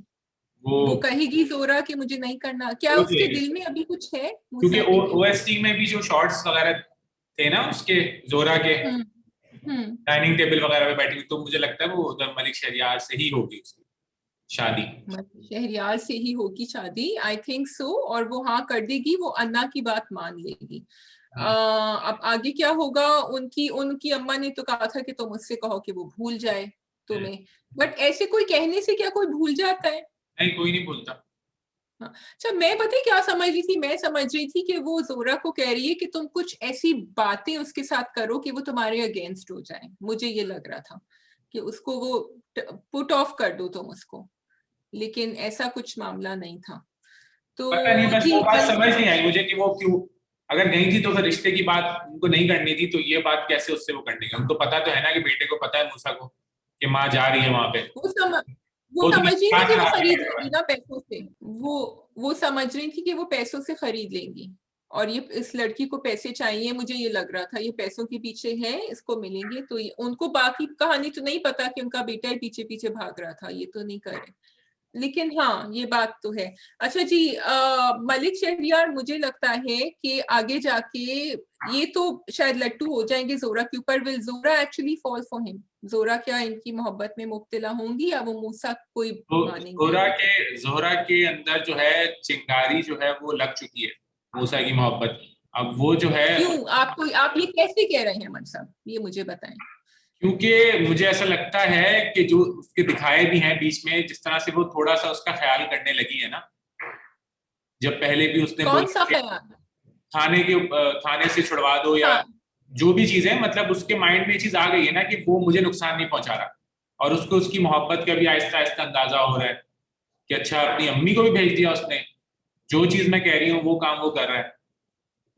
वो वो कहेगी जोरा कि मुझे नहीं करना, क्या वो उसके दिल में अभी कुछ है क्योंकि मूसा के लिए? ओएसटी में भी जो शॉर्ट्स वगैरह थे ना उसके, जोरा के हम्म हम्म डाइनिंग टेबल वगैरह पे बैठी हुई, तो मुझे लगता है वो उधर मलिक शहरियार से ही होगी उसकी शादी। शहरियार से ही होगी शादी, आई थिंक सो। और वो हाँ कर देगी, वो अन्ना की बात मान लेगी। अब आगे क्या होगा? उनकी उनकी अम्मा ने तो कहा था कि तुम उससे कहो कि वो भूल जाए तुम्हें, बट ऐसे कोई कहने से क्या कोई भूल जाता है? नहीं, कोई नहीं बोलता। हाँ। अच्छा मैं पता है क्या समझ रही थी? मैं समझ रही थी कि वो जोरा को कह रही है कि तुम कुछ ऐसी बातें उसके साथ करो कि वो तुम्हारे अगेंस्ट हो जाए। मुझे ये लग रहा था कि उसको वो पुट ऑफ कर दो तुम उसको, लेकिन ऐसा कुछ मामला नहीं था। पता नहीं, तो बस जी वो बात समझ नहीं आई मुझे कि वो क्यों, अगर नहीं थी तो फिर रिश्ते की बात उनको नहीं करनी थी, तो ये बात कैसे उससे वो करने का? उनको पता तो है ना कि बेटे को पता है मूसा को कि माँ जा रही है वहां पे। वो समझ वो वो तो समझ रही थी बात कि वो करा खरीद के लेंगी ना पैसों से। वो समझ रही थी कि वो पैसों से खरीद लेंगी, और ये इस लड़की को पैसे चाहिए, मुझे ये लग रहा था ये पैसों के पीछे है, इसको मिलेंगे तो ये। उनको बाकी कहानी तो नहीं पता कि उनका बेटा ही पीछे पीछे भाग रहा था, ये तो नहीं करे। लेकिन हाँ ये बात तो है। अच्छा जी, मलिक शहरियार मुझे लगता है कि आगे जाके ये तो शायद लट्टू हो जाएंगे जोरा के ऊपर। विल जोरा एक्चुअली फॉल फॉर हिम? जोरा क्या इनकी मोहब्बत में मुब्तला होंगी, या वो मूसा कोई तो मानेंगी नहीं? जोहरा के अंदर जो है चिंगारी जो है वो लग चुकी है मूसा की मोहब्बत की। अब वो जो है, क्यों? आप ये कैसे कह रहे हैं मन साहब, ये मुझे बताएं। क्योंकि मुझे ऐसा लगता है कि जो उसके दिखाए भी हैं बीच में, जिस तरह से वो थोड़ा सा उसका ख्याल करने लगी है ना, जब पहले भी उसने कौन सा बोला कि ख्याल? थाने से छुड़वा दो, या हाँ। जो भी चीज है, मतलब उसके माइंड में ये चीज आ गई है ना कि वो मुझे नुकसान नहीं पहुंचा रहा, और उसको उसकी मोहब्बत का भी आहिस्ता आहिस्ता अंदाजा हो रहा है कि अच्छा अपनी अम्मी को भी भेज दिया उसने, जो चीज मैं कह रही हूँ वो काम वो कर रहा है।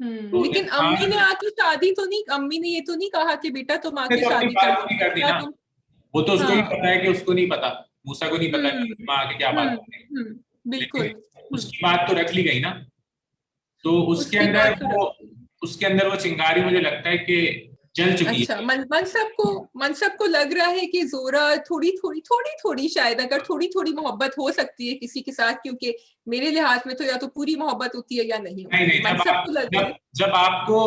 तो लेकिन अम्मी ने इंसान आके शादी तो नहीं, अम्मी ने ये तो नहीं कहा कि बेटा तुम ने आके तो अपनी शादी कर बात लो, पूरी कर दी क्या ना। तुम? वो तो उसको ही हाँ। पता है कि उसको नहीं पता, मूसा को नहीं पता हम्म कि माँ आके क्या बात कर रही है। बिल्कुल। लेकिन उसकी बात तो रख ली गई ना, तो उसकी बात तो उसके अंदर वो चिंगारी मुझे लगता है कि जल चुकी अच्छा, है। मनसब को लग रहा है कि जोरा थोड़ी थोड़ी शायद, अगर थोड़ी थोड़ी मोहब्बत हो सकती है किसी के साथ, क्योंकि मेरे लिहाज में तो या तो पूरी मोहब्बत होती है या नहीं नहीं होती है। नहीं, मनसब को लग रहा है। जब आपको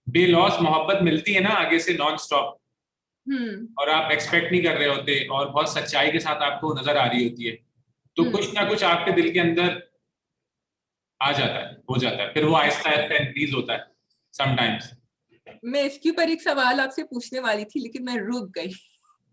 बेलौस मोहब्बत मिलती है ना आगे से नॉन स्टॉप, हम्म और आप एक्सपेक्ट नहीं कर रहे होते और बहुत सच्चाई के साथ आपको नजर आ रही होती है, तो कुछ हम्म ना कुछ आपके दिल के अंदर आ जाता है, हो जाता है, फिर वो आहिस्ता आहिस्ता इंक्रीज होता है समटाइम्स। मैं इसके ऊपर एक सवाल आपसे पूछने वाली थी, लेकिन मैं रुक गई।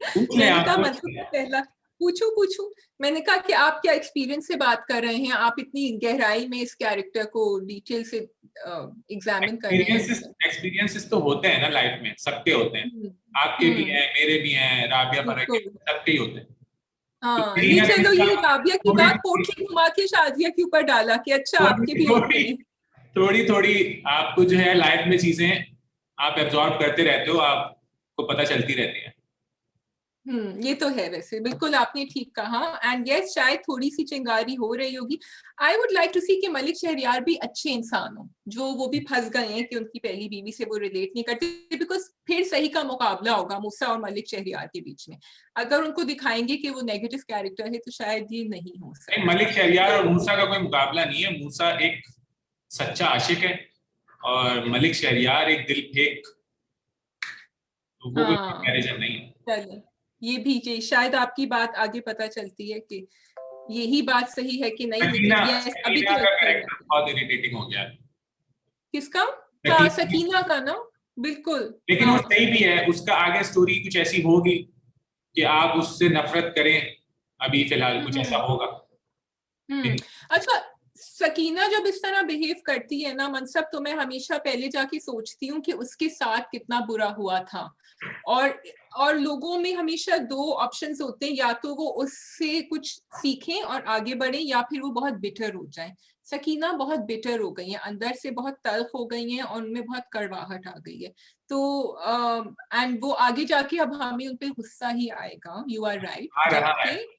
पूछ लें मैंने आप, कहा कुछ मतलब पहला पूछू मैंने कहा कि आप क्या एक्सपीरियंस से बात कर रहे हैं, आप इतनी गहराई में इस कैरेक्टर को डिटेल से एग्जामिन कर रहे हैं एक्सपीरियंसेस मतलब। एक्सपीरियंसेस तो होते हैं ना लाइफ में, सबके होते हैं। हम्म आपके भी हैं, मेरे भी हैं, राबिया फरक के, बिल्कुल। सबके ही होते हैं। तो हाँ कहीं ये ना चलो, कहीं ये आप राबिया की थोड़ी बात पोटली घुमा के शादिया के ऊपर डाला कि अच्छा आपके भी होते थोड़ी हैं। थोड़ी थोड़ी आपको जो है लाइफ में चीजें आप एब्जॉर्ब करते रहते हो, आपको पता चलती रहती है। ये तो है, वैसे बिल्कुल आपने ठीक कहा। एंड यस शायद थोड़ी सी चिंगारी हो रही होगी। आई वुड लाइक टू सी कि मलिक शहरियार भी अच्छे इंसान हो, जो वो भी फंस गए हैं कि उनकी पहली बीवी से वो रिलेट नहीं करते, बिकॉज फिर सही का मुकाबला होगा मूसा और मलिक शहरियार के बीच में। अगर उनको दिखाएंगे कि वो नेगेटिव कैरेक्टर है तो शायद ये नहीं हो नहीं, सकता। मलिक शहरियार और मूसा का कोई मुकाबला नहीं है। मूसा एक सच्चा आशिक है, और मलिक शहरियार एक दिल फेक, तो वो कोई हाँ कंपैरिजन नहीं है। चलिए, ये भी जी शायद आपकी बात आगे पता चलती है कि यही बात सही है कि नहीं, सकीना लेकिन यस अभी सकीना तो का अच्छा ही कैरेक्टर लगता है। बहुत इरिटेटिंग हो गया है। किसका? सकीना, सकीना का ना? बिल्कुल। लेकिन वो हाँ। सही भी है, उसका आगे स्टोरी कुछ ऐसी होगी कि आप उससे नफरत करें, अभी फिलहाल कुछ ऐसा हम्म होगा। हम्म अच्छा सकीना जब इस तरह बिहेव करती है ना मनसब, तो मैं हमेशा पहले जाके सोचती हूँ कि उसके साथ कितना बुरा हुआ था। और लोगों में हमेशा दो ऑप्शंस होते हैं, या तो वो उससे कुछ सीखें और आगे बढ़े, या फिर वो बहुत बिटर हो जाए। सकीना बहुत बिटर हो गई है, अंदर से बहुत तल्ख हो गई है और उनमें बहुत कड़वाहट आ गई है। तो एंड वो आगे जाके अब हमें उन पे गुस्सा ही आएगा। यू आर राइट, आ रहा है। जबकि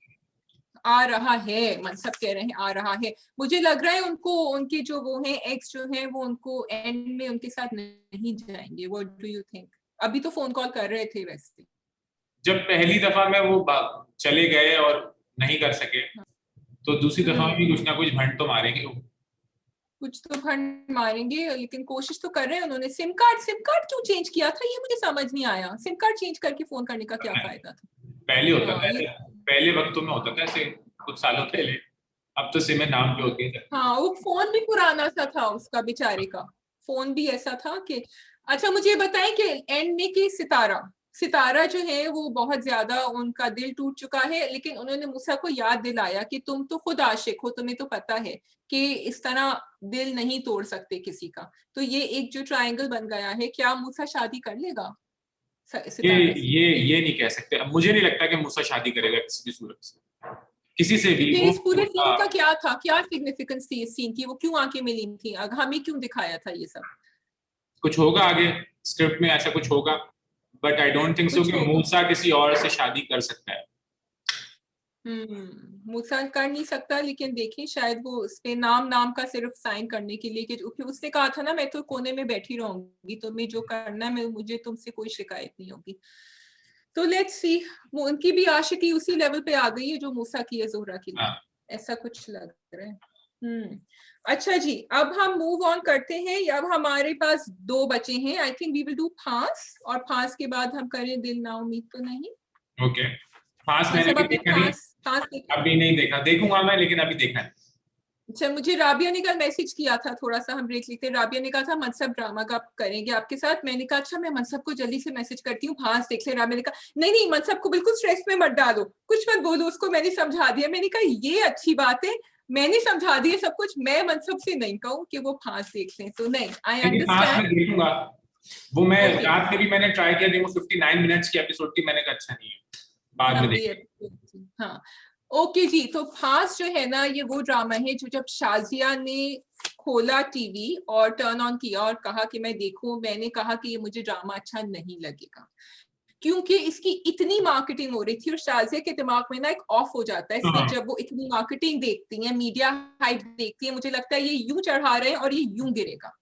आ रहा है, मनसब कह रहे हैं आ रहा है। मुझे लग रहा है उनको, उनके जो वो हैं एक्स जो हैं, वो उनको एंड में उनके साथ नहीं जाएंगे। What do you think? अभी तो फोन कॉल कर रहे थे वैसे। जब पहली दफा में वो चले गए और नहीं कर सके, तो दूसरी दफा में भी कुछ ना कुछ भंड तो मारेंगे वो। कुछ तो भंड मारेंगे, लेकिन कोशिश तो कर रहे हैं उन्होंने। सिम कार्ड क्यों चेंज किया था, ये मुझे समझ नहीं आया। सिम कार्ड चेंज करके फोन करने का क्या फायदा था? पहले होता हाँ था ये, ऐसे, पहले वक्तों में होता था ऐसे, कुछ सालों पहले। अब तो सिम नाम पे होती है। हाँ वो फोन भी पुराना सा था उसका, बेचारे का फोन भी ऐसा था कि। अच्छा मुझे बताएं कि एंड में कि सितारा जो है वो बहुत ज्यादा, उनका दिल टूट चुका है, लेकिन उन्होंने मूसा को याद दिलाया कि तुम तो खुद आशिक हो, तुम्हें तो पता है कि इस तरह दिल नहीं तोड़ सकते किसी का। तो ये एक जो ट्रायंगल बन गया है, क्या मूसा शादी कर लेगा ये सितारा से? ये नहीं कह सकते। अब मुझे नहीं लगता कि मूसा शादी करेगा किसी भी सूरत से, किसी से भी। फिर वो इस पूरे सीन का क्या था, क्या सिग्निफिकेंस थी इस सीन की? वो क्यों आके मिली थी, हमें क्यों दिखाया था ये सब? कुछ होगा आगे स्क्रिप्ट में, ऐसा कुछ होगा, but I don't think so कुछ कि होगा। मूसा किसी और से शादी कर सकता है। मूसा कर नहीं सकता, लेकिन देखिए शायद वो उस पे नाम का सिर्फ साइन करने के लिए, कि उसने कहा था ना मैं तो कोने में बैठी रहूंगी, तो मैं जो करना है, मैं मुझे तुमसे कोई शिकायत नहीं होगी। तो लेट्स सी, वो उनकी भी आशिकी उसी लेवल पे आ गई है जो मूसा की है जोहरा के लिए, हाँ। ऐसा कुछ लग रहा है। अच्छा जी, अब हम मूव ऑन करते हैं। अब हमारे पास दो बचे हैं। I think we will do fans, और फांस के बाद हम करें दिल ना उम्मीद तो नहीं। ओके। फांस मैंने मतलब भी आपने देखा नहीं, फांस देखा? अभी नहीं देखा, देखूंगा मैं, लेकिन अभी देखा नहीं। अच्छा, मुझे राबिया ने कल मैसेज किया था, थोड़ा सा हम ब्रेक लेते। राबिया ने कहा था मनसब ड्रामा का करेंगे आपके साथ। मैंने कहा अच्छा मैं मनसब को जल्दी से मैसेज करती हूँ, फांस देख ले। राबिया ने कहा नहीं नहीं, मनसब को बिल्कुल स्ट्रेस में मत डालो, कुछ मत बोलो उसको, मैंने समझा दिया। मैंने कहा ये अच्छी बात है, मैंने समझा दिया सब कुछ, मैं मनसब से नहीं कहूँ कि वो फांस देख लें। तो नहीं, आई लेकिन फांस में अंडरस्टैंड। देखूंगा। वो मैं ओके, रात में भी मैंने ट्राई किया थी, वो 59 मिनट्स की एपिसोड थी, मैंने कहा अच्छा नहीं है, बाद में लंबी देखेंगे। एपिसोड। हाँ ओके जी, तो फांस जो है ना, ये वो ड्रामा है जो जब शाजिया ने खोला टीवी और टर्न ऑन किया और कहा कि मैं देखूं, मैंने कहा कि ये मुझे ड्रामा अच्छा नहीं लगेगा, क्योंकि इसकी इतनी मार्केटिंग हो रही थी। और शाजिया के दिमाग में ना एक ऑफ हो जाता है हाँ। जब वो इतनी मार्केटिंग देखती है, मीडिया हाइप देखती है, मुझे लगता है ये यूं चढ़ा रहे हैं और ये यूं गिरेगा।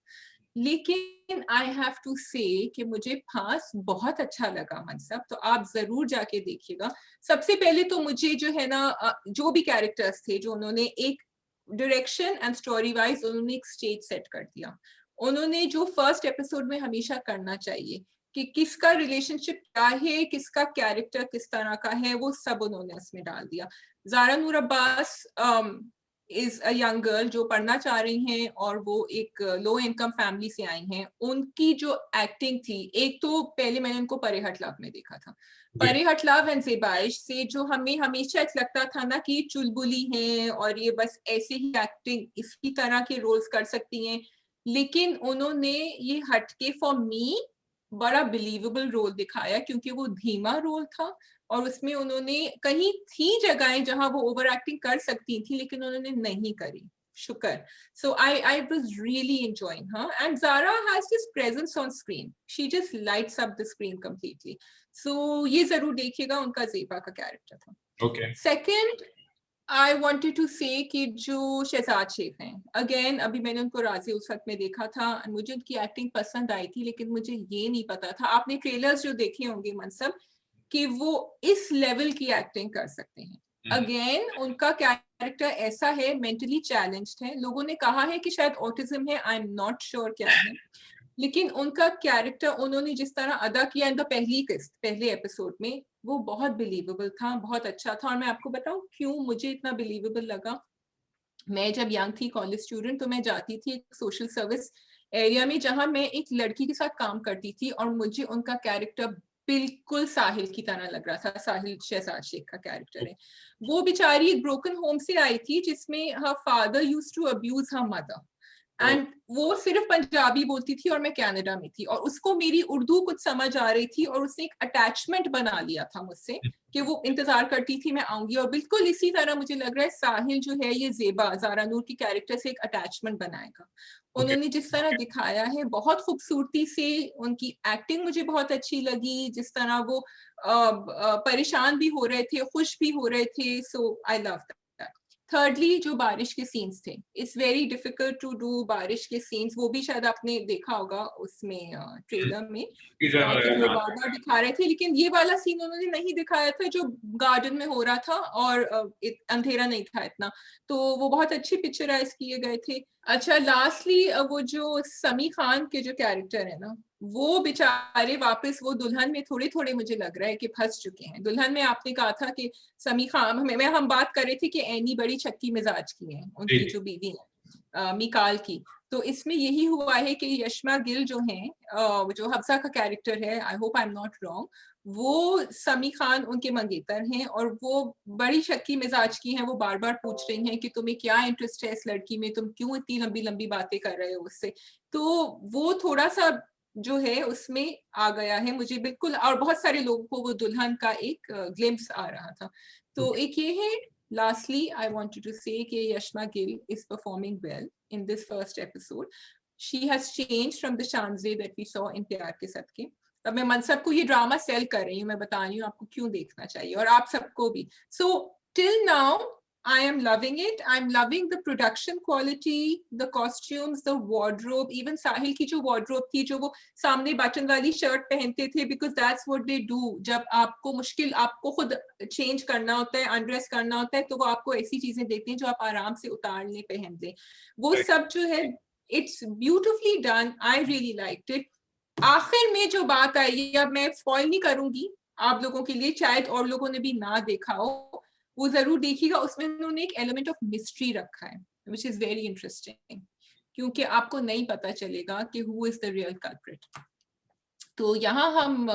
लेकिन आई हैव टू से कि मुझे फांस बहुत अच्छा लगा मनसब, तो आप जरूर जाके देखिएगा। सबसे पहले तो मुझे जो है ना, जो भी कैरेक्टर्स थे, जो उन्होंने एक डायरेक्शन एंड स्टोरी वाइज उन्होंने एक स्टेज सेट कर दिया। उन्होंने जो फर्स्ट एपिसोड में हमेशा करना चाहिए कि किसका रिलेशनशिप क्या है, किसका कैरेक्टर किस तरह का है, वो सब उन्होंने उसमें डाल दिया। Zara Noor Abbas is a young girl जो पढ़ना चाह रही हैं, और वो एक लो इनकम फैमिली से आई हैं। उनकी जो एक्टिंग थी, एक तो पहले मैंने उनको परे हटलाव में देखा था, परे हटलाव एंड ज़ेबाइश से जो हमें हमेशा लगता था ना कि चुलबुली हैं और ये बस ऐसे ही एक्टिंग इसी तरह के रोल्स कर सकती हैं, लेकिन उन्होंने ये हटके फॉर मी बड़ा बिलीवेबल रोल दिखाया, क्योंकि वो धीमा रोल था और उसमें उन्होंने, कहीं थी जगहें जहां वो ओवर एक्टिंग कर सकती थी, लेकिन उन्होंने नहीं करी। शुक्र। So I was really enjoying her, and Zara has this presence on screen. She just lights up the screen completely. So ये जरूर देखिएगा, उनका ज़ेबा का कैरेक्टर था। Okay. Second, I wanted to say कि जो शहजाद शेख हैं, अगेन अभी मैंने उनको राजी उल्फत में देखा था, मुझे उनकी एक्टिंग पसंद आई थी, लेकिन मुझे ये नहीं पता था, आपने ट्रेलर्स जो देखे होंगे मनसब, कि वो इस लेवल की एक्टिंग कर सकते हैं। अगेन उनका कैरेक्टर ऐसा है, मेंटली चैलेंज्ड है, लोगों ने कहा है कि शायद ऑटिज्म है, आई एम नॉट श्योर क्या है, लेकिन उनका कैरेक्टर उन्होंने जिस तरह अदा किया इन द पहली किस्त, पहले एपिसोड में, वो बहुत बिलीवेबल था, बहुत अच्छा था। और मैं आपको बताऊं क्यों मुझे इतना बिलीवेबल लगा। मैं जब यंग थी, कॉलेज स्टूडेंट, तो मैं जाती थी एक सोशल सर्विस एरिया में जहां मैं एक लड़की के साथ काम करती थी, और मुझे उनका कैरेक्टर बिल्कुल साहिल की तरह लग रहा था, साहिल शहजाद शेख का कैरेक्टर है। वो बेचारी एक ब्रोकन होम से आई थी जिसमें हर father used to abuse her mother, and वो सिर्फ पंजाबी बोलती थी और मैं कनाडा में थी, और उसको मेरी उर्दू कुछ समझ आ रही थी और उसने एक अटैचमेंट बना लिया था मुझसे कि वो इंतजार करती थी मैं आऊंगी। और बिल्कुल इसी तरह मुझे लग रहा है साहिल जो है ये ज़ेबा ज़ारा नूर की कैरेक्टर से एक अटैचमेंट बनाएगा। उन्होंने जिस तरह दिखाया है बहुत खूबसूरती से, उनकी एक्टिंग मुझे बहुत अच्छी लगी, जिस तरह वो परेशान भी हो रहे थे, खुश भी हो रहे थे, so I love that. Thirdly जो बारिश के सीन्स थे, it's very difficult to do बारिश के सीन्स, वो भी शायद आपने देखा होगा उसमें ट्रेलर में कि वो बार बार दिखा रहे थे, लेकिन ये वाला सीन उन्होंने नहीं दिखाया था जो गार्डन में हो रहा था और अंधेरा नहीं था इतना, तो वो बहुत अच्छी पिक्चराइज किए गए थे। अच्छा, लास्टली वो जो समी खान के जो कैरेक्टर है ना, वो बेचारे वापस वो दुल्हन में थोड़े थोड़े मुझे लग रहा है कि फंस चुके हैं। दुल्हन में आपने कहा था कि समी खान में हम बात कर रहे थे कि एनी बड़ी छक्की मिजाज की है, उनकी जो बीवी है मिकाल की, तो इसमें यही हुआ है कि यशमा गिल जो है जो हफ्सा का कैरेक्टर है, I hope I am not wrong, वो समी खान उनके मंगेतर हैं और वो बड़ी शक्की मिजाज की हैं। वो बार बार पूछ रही हैं कि तुम्हें क्या इंटरेस्ट है इस लड़की में, तुम क्यों इतनी लंबी लंबी बातें कर रहे हो उससे। तो वो थोड़ा सा जो है उसमें आ गया है मुझे बिल्कुल, और बहुत सारे लोगों को वो दुल्हन का एक ग्लिम्स आ रहा था। तो एक ये है। Lastly, I wanted to say कि Yashma Gill is performing well in this first episode. She has changed from the Shanzeh that we saw in प्यार के सदके। अब मैं मनसब को ये ड्रामा सेल कर रही हूँ, मैं बता रही हूँ आपको क्यों देखना चाहिए और आप सबको भी। So till now I am loving it. I'm loving the production quality, the costumes, the wardrobe. Even साहिल की जो wardrobe थी, जो वो सामने बटन वाली शर्ट पहनते थे, because that's what they do. जब आपको मुश्किल, आपको खुद चेंज करना होता है, अनड्रेस करना होता है, तो वो आपको ऐसी चीजें देते हैं जो आप आराम से उतार लें, पहन लें। वो सब जो है, it's beautifully done. I really liked it. आखिर में जो बात आई, अब मैं स्पॉइल नहीं करूंगी आप लोगों के लिए, शायद और लोगों ने भी ना देखा हो, वो जरूर देखिएगा। उसमें उन्होंने एक एलिमेंट ऑफ मिस्ट्री रखा है विच इज वेरी इंटरेस्टिंग, क्योंकि आपको नहीं पता चलेगा कि who is the real culprit. तो यहाँ हम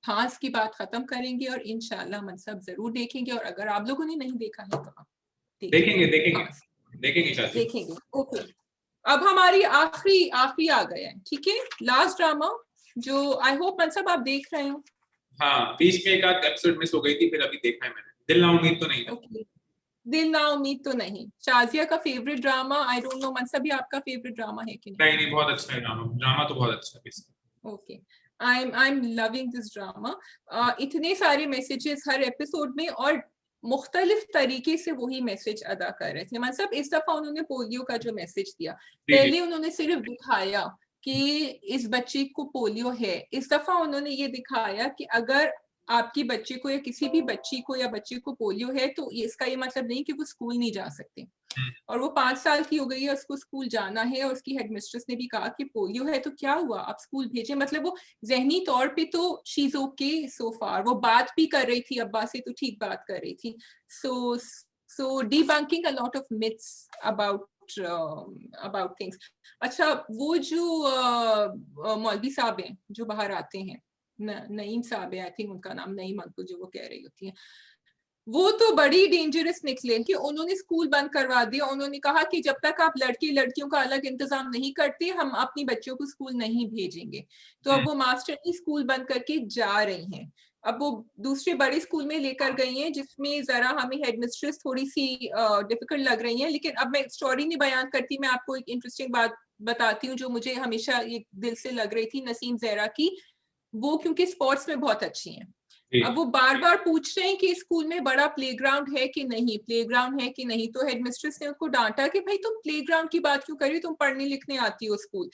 फांस की बात खत्म करेंगे और इंशाल्लाह मनसब जरूर देखेंगे, और अगर आप लोगों ने नहीं देखा है तो आप देखेंगे। ओके, अब हमारी आखिरी आ गया है, ठीक है, लास्ट ड्रामा जो आई होप मनसब आप देख रहे हो। हाँ, बीच में एक आध एपिसोड मिस हो गई थी, फिर अभी देखा है मैंने। दिल ना उम्मीद तो नहीं था। Okay. दिल ना उम्मीद तो नहीं, शाजिया का favourite drama. I don't know Mansab भी आपका फेवरेट ड्रामा है कि नहीं? नहीं, बहुत अच्छा है ड्रामा तो बहुत अच्छा है। Okay, I am loving this drama. इतने सारे मैसेजेस हर एपिसोड में और मुख्तलिफ तरीके से वही मैसेज अदा कर रहे थे। मतलब इस दफा उन्होंने पोलियो का जो मैसेज दिया, पहले उन्होंने सिर्फ दिखाया कि इस बच्चे को पोलियो है, इस दफा उन्होंने ये दिखाया कि अगर आपकी बच्चे को या किसी भी बच्ची को या बच्चे को पोलियो है तो इसका ये मतलब नहीं कि वो स्कूल नहीं जा सकते। और वो 5 साल की हो गई है, उसको स्कूल जाना है, और उसकी हेडमिस्ट्रेस ने भी कहा कि पोलियो है तो क्या हुआ, आप स्कूल भेजें। मतलब वो जहनी तौर पे तो शी इज ओके सो फार, वो बात भी कर रही थी अब्बा से, तो ठीक बात कर रही थी। So debunking a lot of myths about things. अच्छा, वो जो मौलवी साहब हैं जो बाहर आते हैं, नईम साहब है आई थिंक उनका नाम, नईम अंकुल जो वो कह रही होती है, वो तो बड़ी डेंजरस निकले कि उन्होंने स्कूल बंद करवा दिया। उन्होंने कहा कि जब तक आप लड़के लड़कियों का अलग इंतजाम नहीं करते हम अपनी बच्चों को स्कूल नहीं भेजेंगे। तो अब वो मास्टर ही स्कूल बंद करके जा रही हैं। अब वो दूसरे बड़े स्कूल में लेकर गई हैं जिसमें जरा हमें हेडमिस्ट्रेस थोड़ी सी डिफिकल्ट लग रही है। लेकिन अब मैं स्टोरी नहीं बयान करती, मैं आपको एक इंटरेस्टिंग बात बताती हूँ जो मुझे हमेशा ये दिल से लग रही थी नसीम जहरा की। वो क्योंकि स्पोर्ट्स में बहुत अच्छी हैं, अब वो बार बार पूछ रहे हैं कि स्कूल में बड़ा प्लेग्राउंड है कि नहीं, प्लेग्राउंड है कि नहीं। तो हेडमिस्ट्रेस ने उनको डांटा कि भाई तुम प्लेग्राउंड की बात क्यों कर रही हो, तुम पढ़ने लिखने आती हो स्कूल।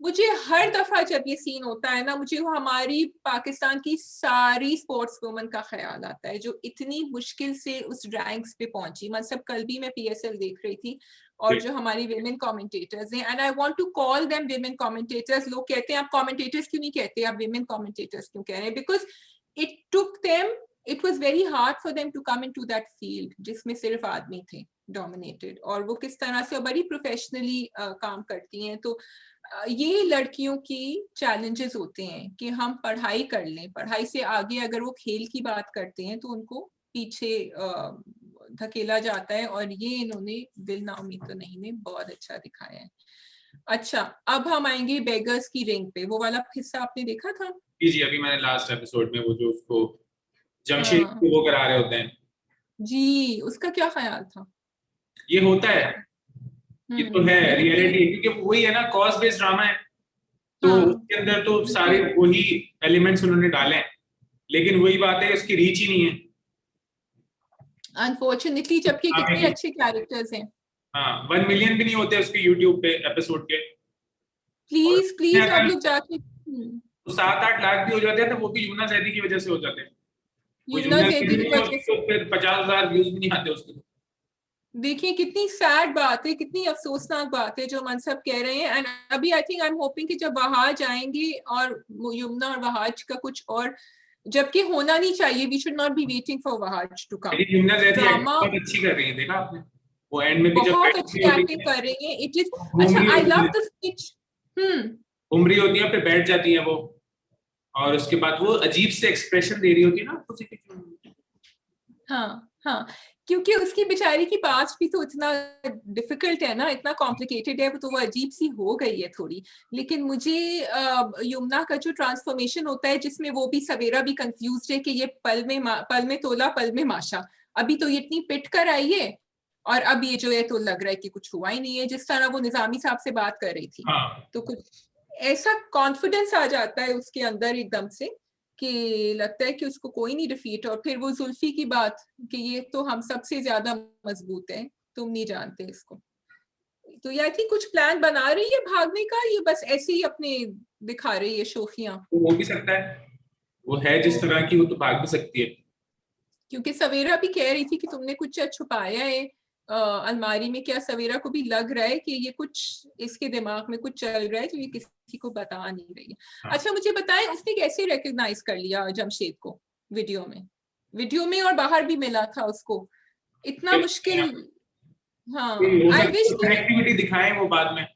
मुझे हर दफा जब ये सीन होता है ना, मुझे वो हमारी पाकिस्तान की सारी स्पोर्ट्स वुमन का ख्याल आता है जो इतनी मुश्किल से उस रैंक्स पे पहुंची। मतलब कल भी मैं PSL देख रही थी और जो हमारी विमेन कमेंटेटर्स हैं, and I want to call them women commentators. लोग कहते हैं आप कमेंटेटर्स क्यों नहीं कहते, आप विमेन कमेंटेटर्स क्यों कह रहे हैं? Because it took them, it was very hard for them to come into that field जिसमें सिर्फ आदमी थे dominated, और वो किस तरह से बड़ी प्रोफेशनली काम करती हैं। तो ये लड़कियों की चैलेंजेस होते हैं कि हम पढ़ाई कर लें, पढ़ाई से आगे अगर वो खेल की बात करते हैं तो उनको पीछे धकेला जाता है, और ये इन्होंने दिल ना उम्मीद तो नहीं में बहुत अच्छा दिखाया है। अच्छा, अब हम आएंगे बेगर्स की रिंग पे। वो वाला हिस्सा आपने देखा था? जी, अभी मैंने लास्ट एपिसोड में वो जो उसको जमशेद को वो करा रहे होते हैं जी, उसका क्या ख्याल था? ये होता है, ये तो है रियलिटी, क्योंकि वही है ना, कॉज बेस्ड ड्रामा है, तो उसके अंदर तो सारे वही एलिमेंट्स उन्होंने डाले हैं, लेकिन वही बात है उसकी रीच ही नहीं है अनफॉर्चुनेटली, जबकि कितने अच्छे कैरेक्टर्स हैं। हाँ, 1 मिलियन भी नहीं होते उसके यूट्यूब पे एपिसोड के। प्लीज प्लीज आप लोग जाके 7-8 लाख भी हो जाते हैं तो वो भी युमना जैदी की वजह से हो जाते हैं। युमना जैदी की वजह से तो फिर 50,000 व्यूज भी नहीं आते उसके। देखिए कितनी सैड बात है, कितनी अफसोसनाक बात है जो मनसब कह रहे हैं। एंड अभी I think I am hoping कि जब वहाज आएंगे और युमना और वहाज का कुछ और, जबकि होना नहीं चाहिए, we should not be waiting for Wahaj to come. Yumna Zaidi drama बहुत अच्छी कर रही है, देखा आपने वो एंड में भी जब बहुत अच्छी एक्टिंग कर रही है। इट इज अच्छा, आई लव द स्पीच। घूम रही होती है, फिर बैठ जाती है वो, और उसके बाद वो अजीब से एक्सप्रेशन दे रही होती है ना। हाँ हाँ, क्योंकि उसकी बेचारी की पास्ट भी तो इतना डिफिकल्ट है ना, इतना कॉम्प्लिकेटेड है, तो वो अजीब सी हो गई है थोड़ी। लेकिन मुझे युमना का जो ट्रांसफॉर्मेशन होता है, जिसमें वो भी सवेरा भी कंफ्यूज है कि ये पल में तोला पल में माशा, अभी तो ये इतनी पिट कर आई है और अब ये जो है तो लग रहा है कि कुछ हुआ ही नहीं है, जिस तरह वो निजामी साहब से बात कर रही थी। तो कुछ ऐसा कॉन्फिडेंस आ जाता है उसके अंदर एकदम से कि लगता है कि उसको कोई नहीं डिफीट। और फिर वो जुल्फी की बात कि ये तो हम सबसे ज्यादा मजबूत है, तुम नहीं जानते इसको। तो ये आई थिंक कुछ प्लान बना रही है भागने का, ये बस ऐसे ही अपने दिखा रही है शोखियां। वो हो भी सकता है, वो है जिस तरह की, वो तो भाग भी सकती है। क्योंकि सवेरा भी कह रही थी कि तुमने कुछ छुपाया है अलमारी में, क्या सवेरा को भी लग रहा है कि ये कुछ इसके दिमाग में कुछ चल रहा है जो ये किसी को बता नहीं रही है। अच्छा मुझे बताएं, उसने कैसे रिकॉग्नाइज कर लिया जमशेद को? वीडियो में और बाहर भी मिला था उसको, इतना मुश्किल। हाँ, आई विश एक्टिविटी दिखाएं वो बाद में,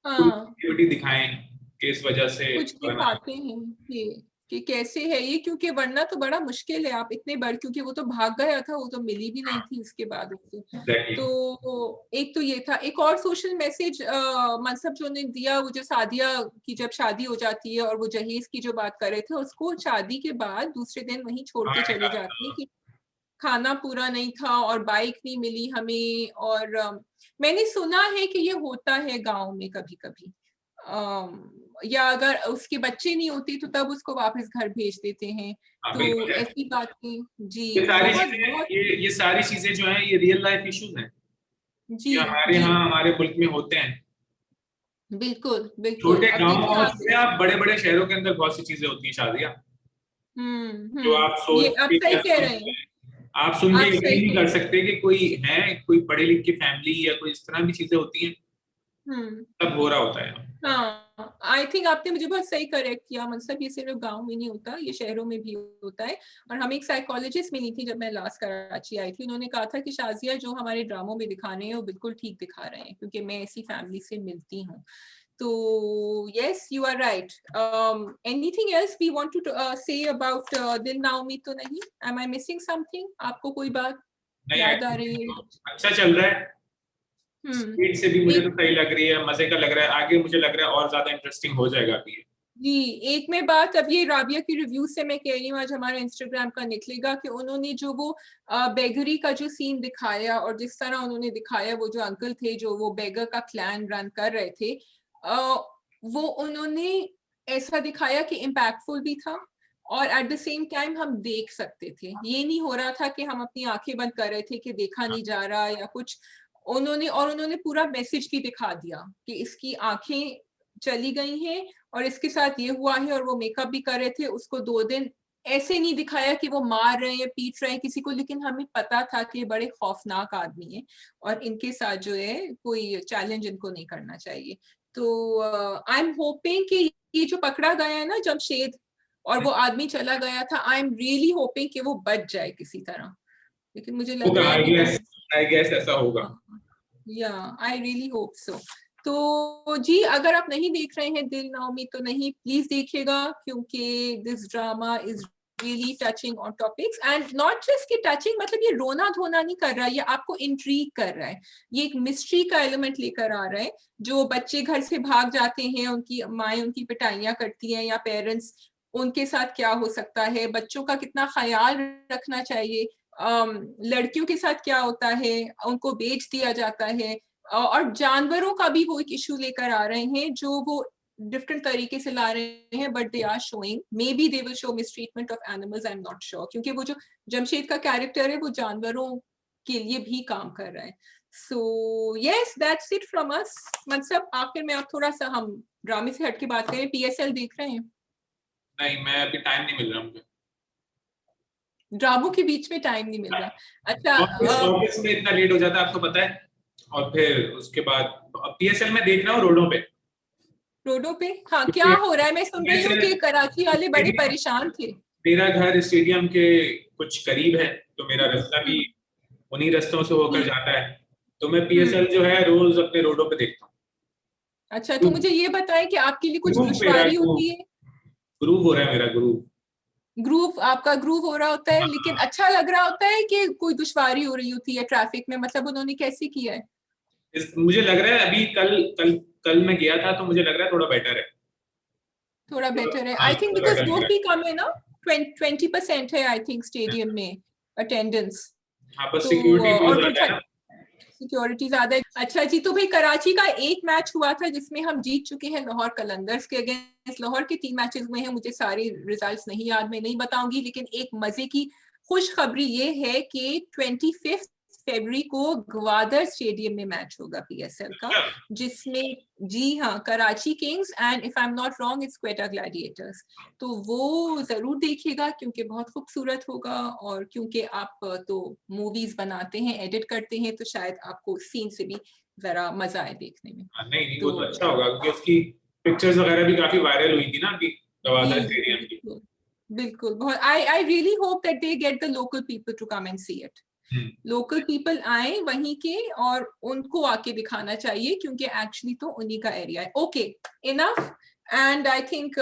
हाँ एक्टिविटी दिखाएं कि इस वजह से कुछ दिखाते हैं कि कैसे है ये, क्योंकि वरना तो बड़ा मुश्किल है। आप इतने बड़, क्योंकि वो तो भाग गया था, वो तो मिली भी नहीं थी उसके बाद उससे। तो एक तो ये था। एक और सोशल मैसेज मनसब जो ने दिया, वो जो सादिया की जब शादी हो जाती है और वो जहेज की जो बात कर रहे थे, उसको शादी के बाद दूसरे दिन वहीं छोड़ के चले जाती है कि खाना पूरा नहीं था और बाइक नहीं मिली हमें। और मैंने सुना है कि ये होता है गांव में कभी कभी, या अगर उसके बच्चे नहीं होते तो तब उसको वापस घर भेज देते हैं। तो ऐसी बातें जी ये सारी चीजें जो हैं ये रियल लाइफ इश्यूज हैं जी, हमारे यहाँ हमारे मुल्क में होते हैं। बिल्कुल बिल्कुल। छोटे गाँव से आप बड़े बड़े शहरों के अंदर बहुत सी चीजें होती हैं, शादियाँ जो आप ये सोच आप सही कह रहे हैं, आप सुन के आप यकीन सही नहीं कर सकते कि कोई पढ़े लिखे फैमिली या कोई इस तरह की चीजें होती हैं, तब हो रहा होता है। हाँ, आई थिंक आपने मुझे बहुत सही करेक्ट किया मनसब, ये सिर्फ गांव में नहीं होता, ये शहरों में भी होता है। और हमें एक साइकोलॉजिस्ट मिली थी जब मैं लास्ट कराची आई थी, उन्होंने कहा था कि शाजिया जो हमारे ड्रामों में दिखा रहे हैं वो बिल्कुल ठीक दिखा रहे हैं, क्योंकि मैं ऐसी फैमिली से मिलती हूँ। तो yes, you are right. Anything else we want to say about दिल ना उम्मीद तो नहीं? Am I missing something? आपको कोई बात याद आ रही है? अच्छा चल रहा है, स्पीड से भी मुझे तो सही लग रही है, मजे का लग रहा है, आगे मुझे लग रहा है और ज्यादा इंटरेस्टिंग हो जाएगा अभी। जी, एक मैं बात, अब ये राबिया की रिव्यू से मैं कह रही हूँ, आज हमारा इंस्टाग्राम का निकलेगा, कि उन्होंने जो वो बेगरी का जो सीन दिखाया और जिस तरह उन्होंने दिखाया, वो जो अंकल थे जो वो बेगर का क्लैन रन कर रहे थे, वो उन्होंने ऐसा दिखाया कि इम्पैक्टफुल भी था और एट द सेम टाइम हम देख सकते थे। ये नहीं हो रहा था कि हम अपनी आंखें बंद कर रहे थे कि देखा नहीं जा रहा या कुछ। उन्होंने पूरा मैसेज भी दिखा दिया कि इसकी आंखें चली गई हैं और इसके साथ ये हुआ है, और वो मेकअप भी कर रहे थे उसको 2 दिन। ऐसे नहीं दिखाया कि वो मार रहे हैं पीट रहे हैं किसी को, लेकिन हमें पता था कि बड़े खौफनाक आदमी हैं और इनके साथ जो है कोई चैलेंज इनको नहीं करना चाहिए। तो आई एम होपिंग कि ये जो पकड़ा गया है ना जमशेद और वो आदमी चला गया था, आई एम रियली होपिंग कि वो बच जाए किसी तरह। लेकिन मुझे लग रहा है आई गेस ऐसा होगा। या आई रियली होप सो। तो जी अगर आप नहीं देख रहे हैं दिल ना उम्मीद तो नहीं प्लीज देखिएगा, क्योंकि this drama is really touching on topics and not just कि touching मतलब ये रोना धोना नहीं कर रहा है, ये आपको इंट्रीग कर रहा है, ये एक मिस्ट्री का एलिमेंट लेकर आ रहा है। जो बच्चे घर से भाग जाते हैं, उनकी माएँ उनकी पिटाइयाँ करती हैं या पेरेंट्स, उनके साथ क्या हो सकता है, बच्चों का कितना ख्याल रखना चाहिए, लड़कियों के साथ क्या होता है, उनको बेच दिया जाता है, और जानवरों का भी वो एक इशू लेकर आ रहे हैं जो वो डिफरेंट तरीके से ला रहे हैं, but they are showing, maybe they will show mistreatment of animals, I am not sure, क्योंकि वो जो जमशेद का कैरेक्टर है वो जानवरों के लिए भी काम कर रहा है। So yes that's it from us. मतलब आखिर में आप थोड़ा सा हम ड्रामे से हट के बात करें, पीएसएल देख रहे हैं? नहीं, मैं अभी टाइम नहीं मिल रहा मुझे, ड्रामों के बीच में टाइम नहीं मिल रहा। अच्छा ऑफिस में इतना लेट हो जाता है आपको पता है, और फिर उसके बाद पीएसएल में देख रहा हूँ रोडों पे। हाँ क्या हो रहा है? मैं सुन रही हूँ कि कराची वाले बड़े परेशान थे। मेरा घर स्टेडियम के कुछ करीब है, तो मेरा रास्ता भी उन्हीं रास्तों से होकर जाता है, तो मैं पीएसएल जो है रोज अपने रोडों पे देखता हूँ। अच्छा तो मुझे ये बताएं कि आपके लिए कुछ दुश्वारी होती है? ग्रूव हो रहा है मेरा, ग्रूव आपका ग्रूव हो रहा होता है, लेकिन अच्छा लग रहा होता है कि कोई दुश्वारी हो रही होती है ट्रैफिक में? मतलब उन्होंने कैसे किया है? मुझे लग रहा है अभी कल मैं गया था, तो मुझे लग रहा है थोड़ा बेटर है, थोड़ा बेटर है। आई थिंक बिकॉज लोग भी कम है ना, 20% है आई थिंक स्टेडियम में अटेंडेंस। हाँ, बस सिक्योरिटी बहुत ज्यादा है ना, सिक्योरिटी ज्यादा है। अच्छा जी, तो भाई कराची का एक मैच हुआ था जिसमें हम जीत चुके हैं लाहौर कलंदर्स के अगेंस्ट। लाहौर के 3 मैचेस हुए हैं, मुझे सारे रिजल्ट्स नहीं याद, मैं नहीं बताऊंगी, लेकिन एक मजे की खुशखबरी ये है कि 25 फरवरी को ग्वादर स्टेडियम में मैच होगा पीएसएल का, जिसमें जी हाँ Karachi Kings and if I am not wrong it's Quetta Gladiators. तो वो जरूर देखिएगा क्योंकि बहुत खूबसूरत होगा, और क्योंकि आप तो मूवीज बनाते हैं, एडिट करते हैं, तो शायद आपको सीन से भी जरा मजा आए देखने में। नहीं वो तो अच्छा होगा क्योंकि उसकी पिक्चर्स वगैरह भी काफी वायरल हुई थी ना अभी ग्वादर स्टेडियम की। बिल्कुल बहुत I really hope that they get the local people to come and see it. Local people आए वहीं के और उनको आके दिखाना चाहिए, क्योंकि एक्चुअली तो उन्हीं का एरिया है। Okay enough, and I think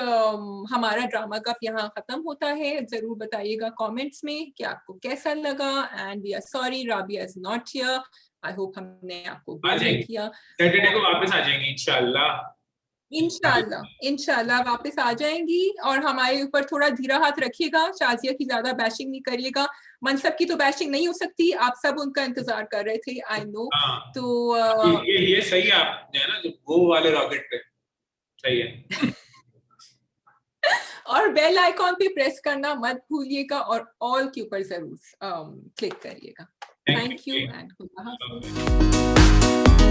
हमारा ड्रामा कप यहाँ खत्म होता है। जरूर बताइएगा कमेंट्स में कि आपको कैसा लगा, and we are sorry Rabia is not here. I hope हमने आपको बोर किया। सैटरडे को वापस आ जाएंगे इंशाल्लाह। इंशाल्लाह वापस आ जाएंगी, और हमारे ऊपर थोड़ा धीरा हाथ रखिएगा, शाजिया की ज्यादा बैशिंग नहीं करिएगा। मनसब की तो बैशिंग नहीं हो सकती, आप सब उनका इंतजार कर रहे थे, आई नो। तो ये सही है, आप है ना वो वाले रॉकेट पे सही है। और बेल आइकॉन पे प्रेस करना मत भूलिएगा, और ऑल के ऊपर जरूर क्लिक करिएगा। थैंक यू एंड खुदा हाफिज़।